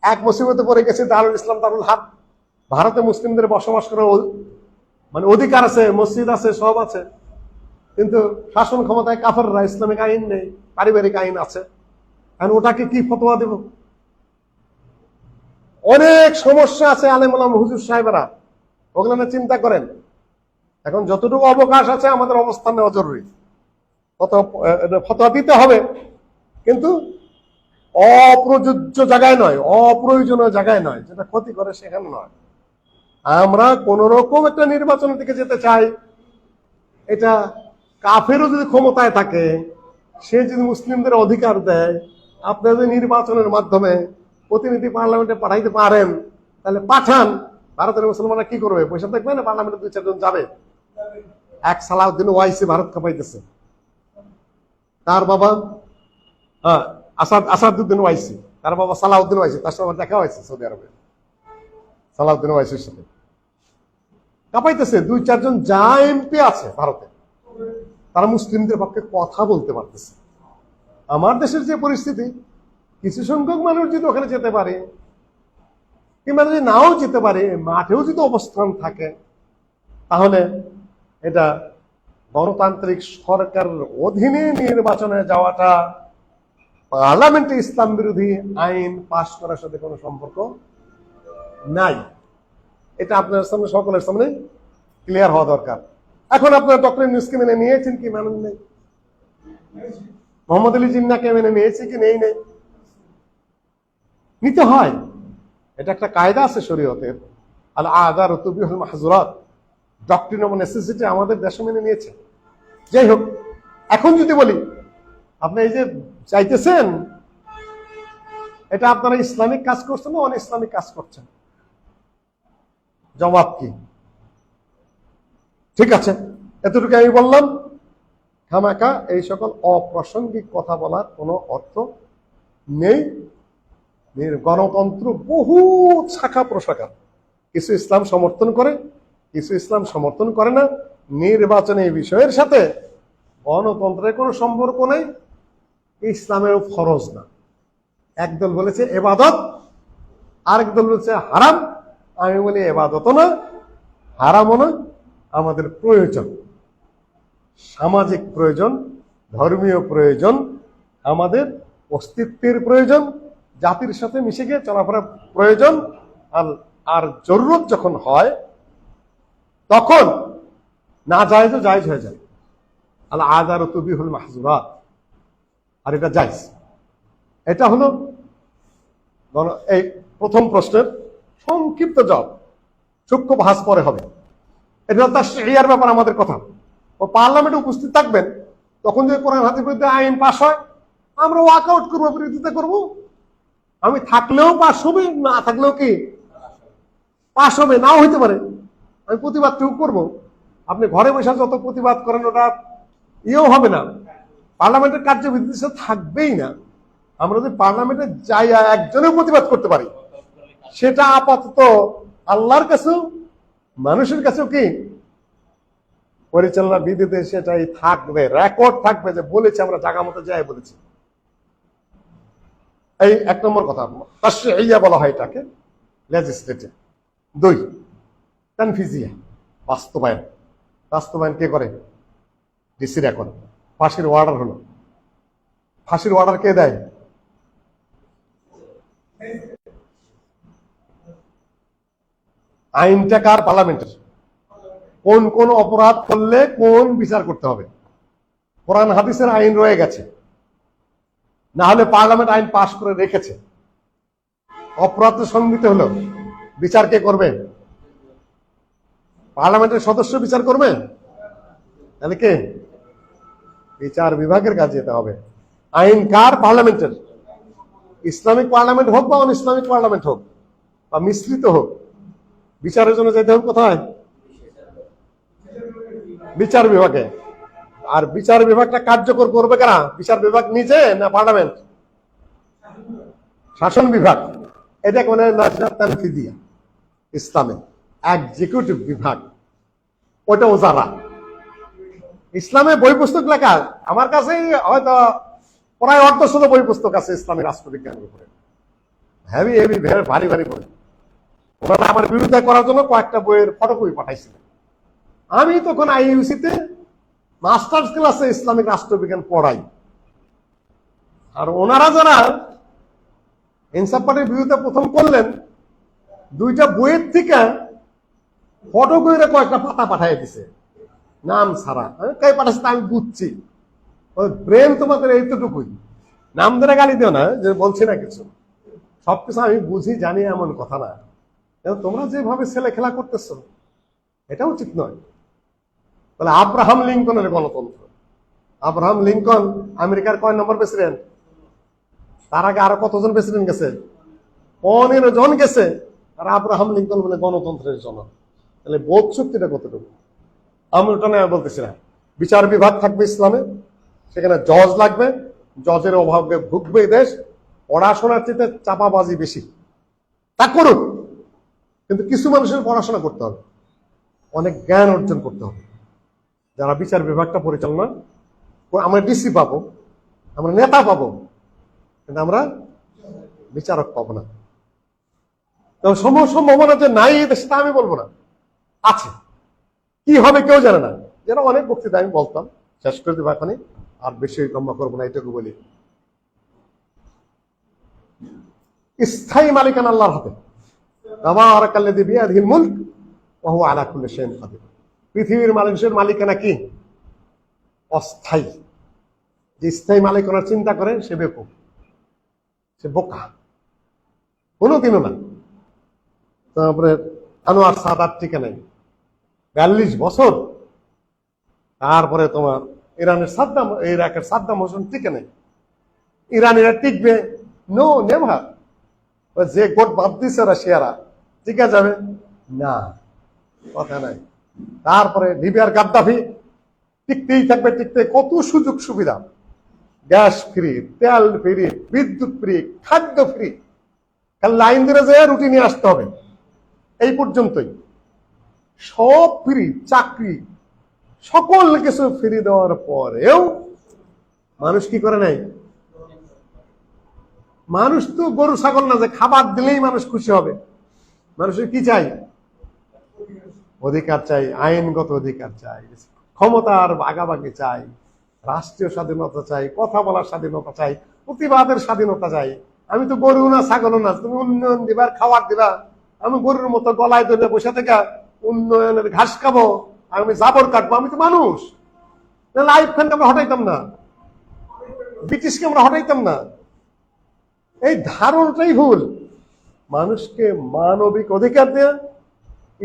এক মুসিবতে পড়ে গেছে দারুল ইসলাম দারুল হার্ব। ভারতে মুসলিমদের বসবাস করার মানে অধিকার আছে, মসজিদ আছে, সব আছে, কিন্তু শাসন ক্ষমতায় কাফেররা, ইসলামিক আইন নেই, পারিবারিক আইন আছে। এখন ওটাকে কি ফতোয়া দেব? অনেক সমস্যা আছে। আলেম ওলামা হুজুর সাহেবেরা ওগুলো না চিন্তা করেন। এখন যতটুকু অবকাশ আছে আমাদের অবস্থান নেওয়া জরুরি। ফতোয়া দিতে হবে, কিন্তু অপ্রযোজ্য জায়গায় নয়, অপ্রয়োজনীয় জায়গায় নয়, যেটা ক্ষতি করে সেখানে নয়। আমরা কোন রকম একটা নির্বাচনের দিকে যেতে চাই, এটা কাফেরও যদি ক্ষমতায় থাকে, সে যদি মুসলিমদের অধিকার দেয়, আপনি যদি নির্বাচনের মাধ্যমে প্রতিনিধি পার্লামেন্টে পাঠাইতে পারেন, তাহলে পাঠান। ভারতের মুসলমানরা কি করবে? পয়সা দেখবে না, পার্লামেন্টে 2-4 জন যাবে। এক সালাউদ্দিন ওয়াইসি ভারত কাঁপাইতেছে, তার বাবা আসাদুদ্দিন ওয়াইসি, তার বাবা সালাউদ্দিন ওয়াইসি, তার সাথে দেখা হয়েছে সৌদি আরবে, সালাউদ্দিন ওয়াইসির সাথে কাঁপাইতেছে। 2-4 জন যা এমপি আছে ভারতে, তারা মুসলিমদের পক্ষে কথা বলতে পারতেছে। আমার দেশের যে পরিস্থিতি, কিছু সংখ্যক মানুষ যদি ওখানে যেতে পারে, কিংবা যদি নাও যেতে পারে, মাঠেও যদি অবস্থান থাকে, তাহলে এটা গণতান্ত্রিক সরকারের অধীনে নির্বাচনে যাওয়াটা পার্লামেন্টে ইসলাম বিরোধী আইন পাশ করার সাথে কোনো সম্পর্ক নাই। এটা আপনার সামনে, সকলের সামনে ক্লিয়ার হওয়া দরকার। এখন আপনার ডক্টর ইউনূসকে মেনে নিয়েছেন কি মানেন নেই? মোহাম্মদ আলী জিন্নাহকে মেনে নিয়েছে কি নেই? নেই, নিতে হয়। এটা একটা কায়দা আছে শরীয়তের, আল আদারু তুবিহুল মাহজুরাত, ডক্ট্রিন অফ নেসেসিটি আমাদের দেশে মেনে নিয়েছে। যাই হোক, এখন যদি বলি, আপনি এই যে চাইতেছেন, এটা আপনারা ইসলামিক কাজ করছেন না অন ইসলামিক কাজ করছেন? জবাব কি? ঠিক আছে, এতটুকু আমি বললাম। খামাকা এই সকল অপ্রাসঙ্গিক কথা বলার কোনো অর্থ নেই। গণতন্ত্র বহু শাখা প্রশাখা, কিছু ইসলাম সমর্থন করে, কিছু ইসলাম সমর্থন করে না। নির্বাচনে এই বিষয়ের সাথে গণতন্ত্রের কোনো সম্পর্ক নেই, ইসলামেরও ফরজ না। একদল বলেছে এবাদত, আরেক দল বলছে হারাম। আমি বলি এবাদত না, হারামও না, আমাদের প্রয়োজন, সামাজিক প্রয়োজন, ধর্মীয় প্রয়োজন, আমাদের অস্তিত্বের প্রয়োজন, জাতির সাথে মিশে গিয়ে চলাফেরার প্রয়োজন। আর জরুরত যখন হয় তখন না জায়েজও জায়েজ হয়ে যায়। আল আযারু তুবিহুল মাহযুরাত, আর এটা জায়েজ। এটা হলো এই প্রথম প্রশ্নের সংক্ষিপ্ত জবাব। সূক্ষ্ম ভাস পরে হবে। এটা তার শরিয়ার ব্যাপার আমাদের কথা। ও পার্লামেন্টে উপস্থিত থাকবেন, তখন যদি কোরআন হাদিসের বিরুদ্ধে আইন পাস হয় আমরা ওয়াকআউট করবো, বিরোধিতা করবো। আমি থাকলেও পাস হবে, না থাকলেও কি পাস হবে, নাও হইতে পারে। আমি প্রতিবাদটুকু করবো। আপনি ঘরে বসে যত প্রতিবাদ করেন ওটা ইয়েও হবে না, পার্লামেন্টের কার্যবিধি থাকবেই না। আমরা যদি পার্লামেন্টে যাই একজনের প্রতিবাদ করতে পারি, সেটা আপাতত আল্লাহর কাছেও মানুষের কাছেও কি পরিচালনা বিধিতে সেটাই থাকবে, রেকর্ড থাকবে যে বলেছে, আমরা জায়গা মতো যাই বলেছি। এই এক নম্বর কথা, তাশরিইয়া বলা হয় এটাকে, লেজিসলেটিভ। 2, তানফিজিয়া, বাস্তবায়ন। বাস্তবায়ন কে করে? ডিসিরা করে। ফাঁসির অর্ডার হলো, ফাঁসির অর্ডার কে দেয়? আইনটা কার? পার্লামেন্টের। কোন কোন অপরাধ করলে কোন বিচার করতে হবে, কোরআন হাদিসের আইন রয়ে গেছে। না হলে পার্লামেন্ট আইন পাশ করে রেখেছে। অপরাধ সংগঠিত হলো, বিচার কে করবে? পার্লামেন্টের সদস্য বিচার করবে, তাহলে কে? বিচার বিভাগের কাছে যেতে হবে। আইন কার? পার্লামেন্টের। ইসলামিক পার্লামেন্ট হোক বা অন ইসলামিক পার্লামেন্ট হোক বা মিশ্রিত হোক, বিচারের জন্য যেতে হবে কোথায়? বিচার বিভাগে। আর বিচার বিভাগটা কার্যকর করবে কারা? বিচার বিভাগ নিজে না পার্লামেন্ট? শাসন বিভাগ। এটা কোনে লাজনাত তানফিজিয়া, ইসলামে এক্সিকিউটিভ বিভাগ, ওটা ওজারা। ইসলামে বই পুস্তক লেখা আমার কাছে হয়তো প্রায় অর্ধশত বই পুস্তক আছে ইসলামী রাষ্ট্রবিজ্ঞানের উপরে, হেভি হেভি ভারী ভারী বই। ওনারা আমার বিরোধিতা করার জন্য কয়েকটা বইয়ের ফটোকপি পাঠাইছিলেন। আমি তখন আইইউসিতে মাস্টার্স ক্লাসে ইসলামিক রাষ্ট্রবিজ্ঞান পড়াই। আর ওনারা যারা ইনসাফ পার্টির বিরুদ্ধে প্রথম করলেন, 2টা বইয়ের থেকে ফটোকপির কয়েকটা পাতা পাঠাই দিছে নাম ছাড়া। কে পাঠাচ্ছে আমি বুঝছি, ব্রেন তোমাদের এইটুকুই, নাম ধরে গালি দিও না যে বলছি না কিছু, সবকিছু আমি বুঝি জানি এমন কথা না। তোমরা যেভাবে ছেলে খেলা করতেছ এটা উচিত নয়। বলে আব্রাহাম লিঙ্কনের গণতন্ত্র। আব্রাহাম লিঙ্কন আমেরিকার কয় নম্বর প্রেসিডেন্ট? তার আগে আরো কতজন প্রেসিডেন্ট গেছে? 15 জন গেছে। আর আব্রাহাম লিঙ্কন বলে গণতন্ত্রের জন্য। তাহলে বোধ শক্তিটা কতটুকু? আমি ওটা নিয়ে বলতেছি না। বিচার বিভাগ থাকবে ইসলামে, সেখানে জজ লাগবে, জজের অভাবে ভুগবে দেশ। পড়াশোনার চেয়ে চাপাবাজি বেশি, তা করুক, কিন্তু কিছু মানুষের পড়াশোনা করতে হবে, অনেক জ্ঞান অর্জন করতে হবে। যারা বিচার বিভাগটা পরিচালনা, আমরা ডিসি পাবো, আমরা নেতা পাবো, কিন্তু আমরা বিচারক পাবো না। সম্ভাবনা যে নাই দেশে তা আমি বলবো না, আছে। কি হবে কেউ জানে না। যেন অনেক বক্তৃতা আমি বলতাম, শেষ করে দেবো এখনই, আর বেশি লম্বা করবো না, এটুকু বলি। স্থায়ী মালিকানা আল্লাহর হাতে। তাবারাকাল্লাযী বিয়াদিহিল মুলক ওয়া হুয়া আলা কুল্লি শাইইন কাদির। পৃথিবীর মানুষের মালিকানা কি? অস্থায়ী। যে স্থায়ী মালিকানার চিন্তা করে সে বেকুব, সে বোকা, কোনোদিনও না। তারপরে আনোয়ার সাদাত টিকে নাই 42 বছর। তারপরে তোমার ইরানের সাদ্দাম, ইরাকের সাদ্দাম হোসেন টিকে নাই। ইরানিরা টিকবে? No, never. যে গোট বাদ দিচ্ছে রাশিয়ারা টিকে যাবে না, কথা নাই। তারপরে লিবিয়ার গাদ্দাফি টিকতেই থাকবে, টিকতে কত সুযোগ সুবিধা, গ্যাস ফ্রি, তেল ফ্রি, বিদ্যুৎ ফ্রি, খাদ্য ফ্রি, খালি লাইন ধরে যেয়ে রুটি নিয়ে আসতে হবে, এই পর্যন্তই। সব ফ্রি, চাকরি, সকল কিছু ফ্রি দেওয়ার পরেও মানুষ কি করে নাই? মানুষ তো গরু ছাগল না যে খাবার দিলেই মানুষ খুশি হবে। মানুষের কি চাই? অধিকার চাই, আইনগত অধিকার চাই, ক্ষমতার ভাগাভাগি চাই, রাষ্ট্রীয় স্বাধীনতা চাই, কথা বলার স্বাধীনতা চাই, প্রতিবাদের স্বাধীনতা চাই। আমি তো গরু না ছাগল না, তুমি উন্নয়ন দিবার খাবার দিবা, আমি গরুর মতো গলায় ধরে বসে থেকে উন্নয়নের ঘাস খাবো, আমি জাবর কাটবো? আমি তো মানুষ। আইয়ুব খানকে আমরা হটাইতাম না, ব্রিটিশকে আমরা হটাইতাম না। এই ধারণাটাই ভুল। মানুষকে মানবিক অধিকার দিয়ে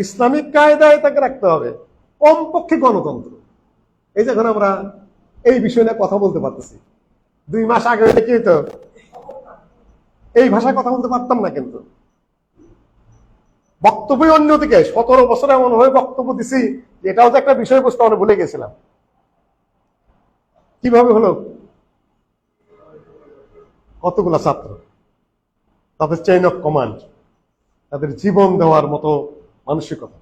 ইসলামিক কায়দায় তাকে রাখতে হবে, কমপক্ষে গণতন্ত্র। এই যে এখন আমরা এই বিষয় নিয়ে কথা বলতে পারতেছি, 2 মাস আগে হইলে কি হইতো? এই ভাষায় কথা বলতে পারতাম না। কিন্তু বক্তব্য অন্যদিকে 17 বছর এমন হয়ে বক্তব্য দিছি, এটাও যে একটা বিষয়বস্তু আমরা ভুলে গেছিলাম। কিভাবে হলো? কতগুলা ছাত্র, তাদের চেইন অফ কমান্ড, তাদের জীবন দেওয়ার মতো মানসিকতা।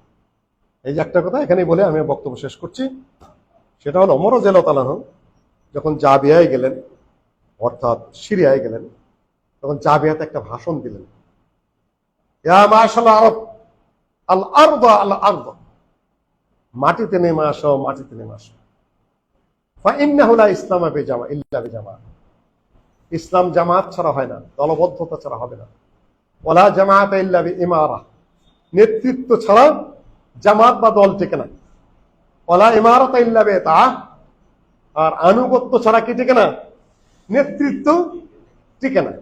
এই যে একটা কথা এখানেই বলে আমি বক্তব্য শেষ করছি। সেটা হলো ওমর রাদিয়াল্লাহু তাআলা যখন জাবিয়ায় গেলেন, অর্থাৎ সিরিয়ায় গেলেন, তখন জাবিয়াতে একটা ভাষণ দিলেন, ইয়া মাশাআল আরব আল আরদ আল আরদ, মাটিতে নেমে আসো, মাটিতে নেমে আসো। ফা ইন্নাহু লা ইসলামা বিজামা ইল্লা বিজামা, ইসলাম জামাত ছাড়া হয় না, দলবদ্ধতা ছাড়া হবে না। ওয়ালা জামাত ইল্লা বিইমারা, নেতৃত্ব ছাড়া জামাত বা দল টিকে না। ওয়ালা ইমারাত ইল্লা বিতা, আর আনুগত্য ছাড়া কি টিকে না? নেতৃত্ব টিকে না।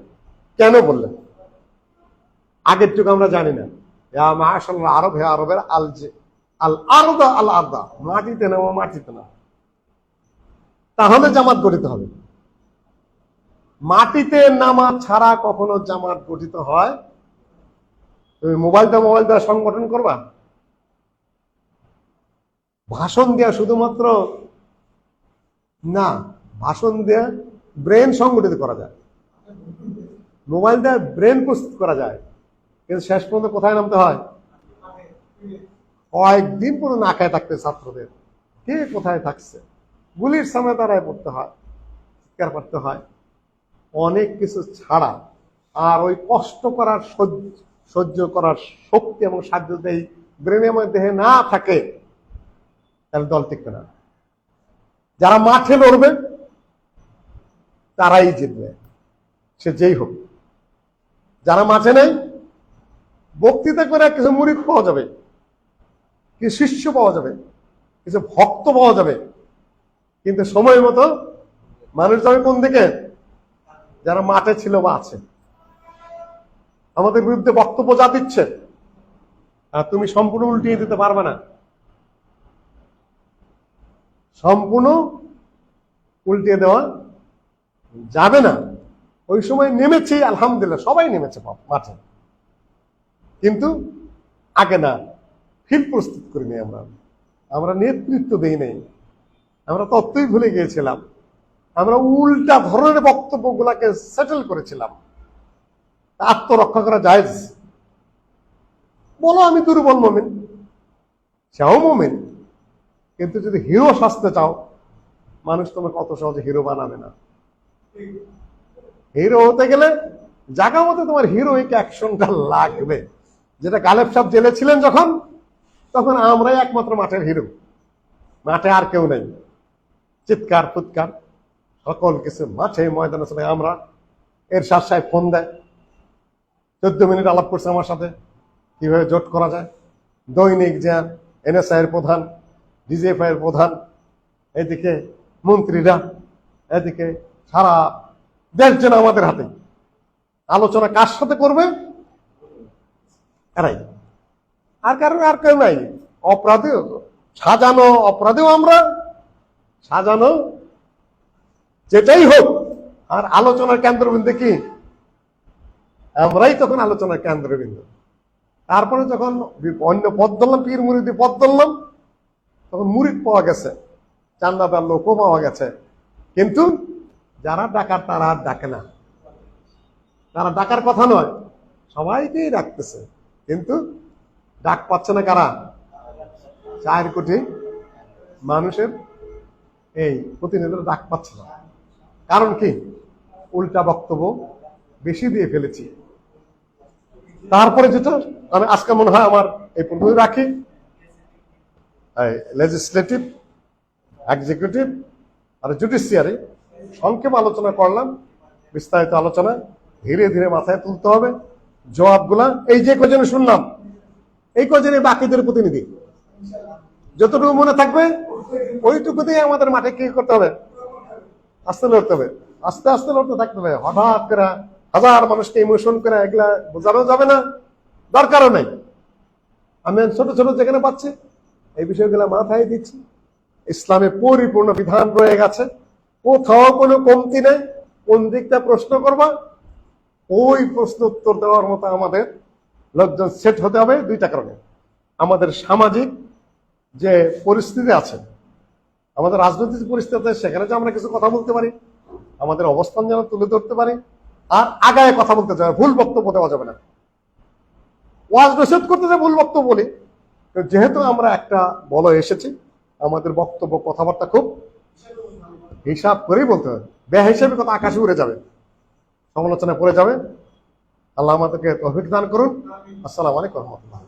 কেন বললেন? আগের টুকু আমরা জানি না। ইয়া মাশাআল্লাহ আরব, হে আরবের আল আরদা আল আরদা, মাটিতে নামো, মাটিতে না। তাহলে জামাত গঠিত হবে। মাটিতে নামা ছাড়া কখনো জামাত গঠিত হয়? তুমি মোবাইল দেওয়া সংগঠন করবা? ভাষণ দেওয়া শুধুমাত্র না, ভাষণ দেওয়া ব্রেন সংগঠিত করা যায়, মোবাইল দেওয়া ব্রেন প্রস্তুত করা যায়, কিন্তু শেষ পর্যন্ত কোথায় নামতে হয়? কয়েকদিন পুরো না খায় থাকতে ছাত্রদের, কে কোথায় থাকছে, গুলির সামনে দাঁড়ায় পড়তে হয়, চিৎকার করতে হয়, অনেক কিছু ছাড়া। আর ওই কষ্ট করার সহ্য করার শক্তি এবং সাধ্য দেয় ব্রেনে আমার দেহে না থাকে, তাহলে দল টিকবে না। যারা মাঠে লড়বে তারাই জিতবে, সে যেই হোক। যারা মাঠে নেই, বক্তৃতা করে কিছু মুরিদ পাওয়া যাবে, কিছু শিষ্য পাওয়া যাবে, কিছু ভক্ত পাওয়া যাবে, কিন্তু সময় মতো মানুষ যাবে কোন দিকে? যারা মাঠে ছিল বা আছে। আমাদের বিরুদ্ধে বক্তব্য যা দিচ্ছে, আর তুমি সম্পূর্ণ উল্টিয়ে দিতে পারবে না, সম্পূর্ণ উল্টিয়ে দেওয়া যাবে না। ওই সময় নেমেছি, আলহামদুলিল্লাহ সবাই নেমেছে মাঠে, কিন্তু আগে না, ফিল্ড প্রস্তুত করিনি আমরা, আমরা নেতৃত্ব দেই নাই, আমরা তত্ত্বই ভুলে গিয়েছিলাম, আমরা উল্টা ধরনের বক্তব্যগুলাকে সেটেল করেছিলাম। আত্মরক্ষা করা জায়েজ। বলো আমি দুর্বল মুমিন, সেও মুমিন, কিন্তু যদি হিরো সাজতে চাও, মানুষ তোমাকে অত সহজে হিরো বানাবে না। হিরো হতে গেলে জায়গা মতো তোমার হিরোইক অ্যাকশনটা লাগবে। যেটা গালেব সাহেব জেলে ছিলেন যখন, তখন আমরাই একমাত্র মাঠের হিরো, মাঠে আর কেউ নেই। চিৎকার ফুৎকার সকল কিছু মাঠে ময়দানে চলে। আমরা এরশাদ সাহেব ফোন দেয়, 14 মিনিট আলাপ করছে আমার সাথে কিভাবে জোট করা যায়। দৈনিক যে এনএসআই এর প্রধান, ডিজিএফআই এর প্রধান, এদিকে মন্ত্রীরা, এদিকে সারা দেশ যেন আমাদের হাতে। আলোচনা কার সাথে করবে? এরাই, আর কারণ আর কেউ নাই। অপরাধী সাজানো, অপরাধীও আমরা, সাজানো যেটাই হোক। আর আলোচনার কেন্দ্রবিন্দু কি? আমরাই তখন আলোচনার কেন্দ্রবিন্দু। তারপরে যখন অন্য পদ ধরলাম, পীর মুরিদি পদ ধরলাম, তখন মুরিদ পাওয়া গেছে, চান্দাদার লোকও পাওয়া গেছে, কিন্তু যারা ডাকার তারা আর ডাকে না। তারা ডাকার কথা নয়, সবাইকেই ডাকতেছে, কিন্তু ডাক পাচ্ছে না কারা? 4 কোটি মানুষের এই প্রতিনিধিরা ডাক পাচ্ছে না। কারণ কি? উল্টা বক্তব্য বেশি দিয়ে ফেলেছি। তারপরে যেটা আমি আজকে মনে হয় আমার এই পর্যন্ত রাখি, লেজিসলেটিভ, এক্সিকিউটিভ আর জুডিশিয়ারি সংক্ষেপ আলোচনা করলাম। বিস্তারিত আলোচনা ধীরে ধীরে মাথায় তুলতে হবে। জবাবগুলা এই যে কজনে শুনলাম, এই কজনে বাকিদের প্রতিনিধি, যতটুকু মনে থাকবে ওইটুকুতেই আমাদের মাঠে কি করতে হবে, আস্তে লড়তে হবে, আস্তে আস্তে লড়তে থাকতে হবে। হঠাৎ করে হাজার মানুষকে ইমোশন করে এগুলা বোঝানো যাবে না, দরকারও নেই। আমি ছোট ছোট যেখানে পাচ্ছি এই বিষয়গুলো মাথায় দিচ্ছি। ইসলামে পরিপূর্ণ বিধান রয়ে গেছে, কোথাও কোনো কমতি নেই। কোন দিকটা প্রশ্ন করবা ওই প্রশ্ন উত্তর দেওয়ার মতো আমাদের লোকজন সেট হতে হবে। দুইটা কারণে, আমাদের সামাজিক যে পরিস্থিতি আছে, আমাদের রাজনৈতিক পরিস্থিতি আছে, সেখানে যে আমরা কিছু কথা বলতে পারি, আমাদের অবস্থান যেন তুলে ধরতে পারি, আর আগায় কথা বলতে যাবে, ভুল বক্তব্য দেওয়া যাবে না। ওয়াজ নসিহত করতে যে ভুল বক্তব্য বলি, যেহেতু আমরা একটা বলো এসেছি, আমাদের বক্তব্য কথাবার্তা খুব হিসাব করেই বলতে হবে। বেহিসাবে কথা আকাশে উড়ে যাবে, সমালোচনা পড়ে যাবে। আল্লাহ আমাদেরকে তৌফিক দান করুন। আসসালামু আলাইকুম ওয়া রাহমাতুল্লাহ।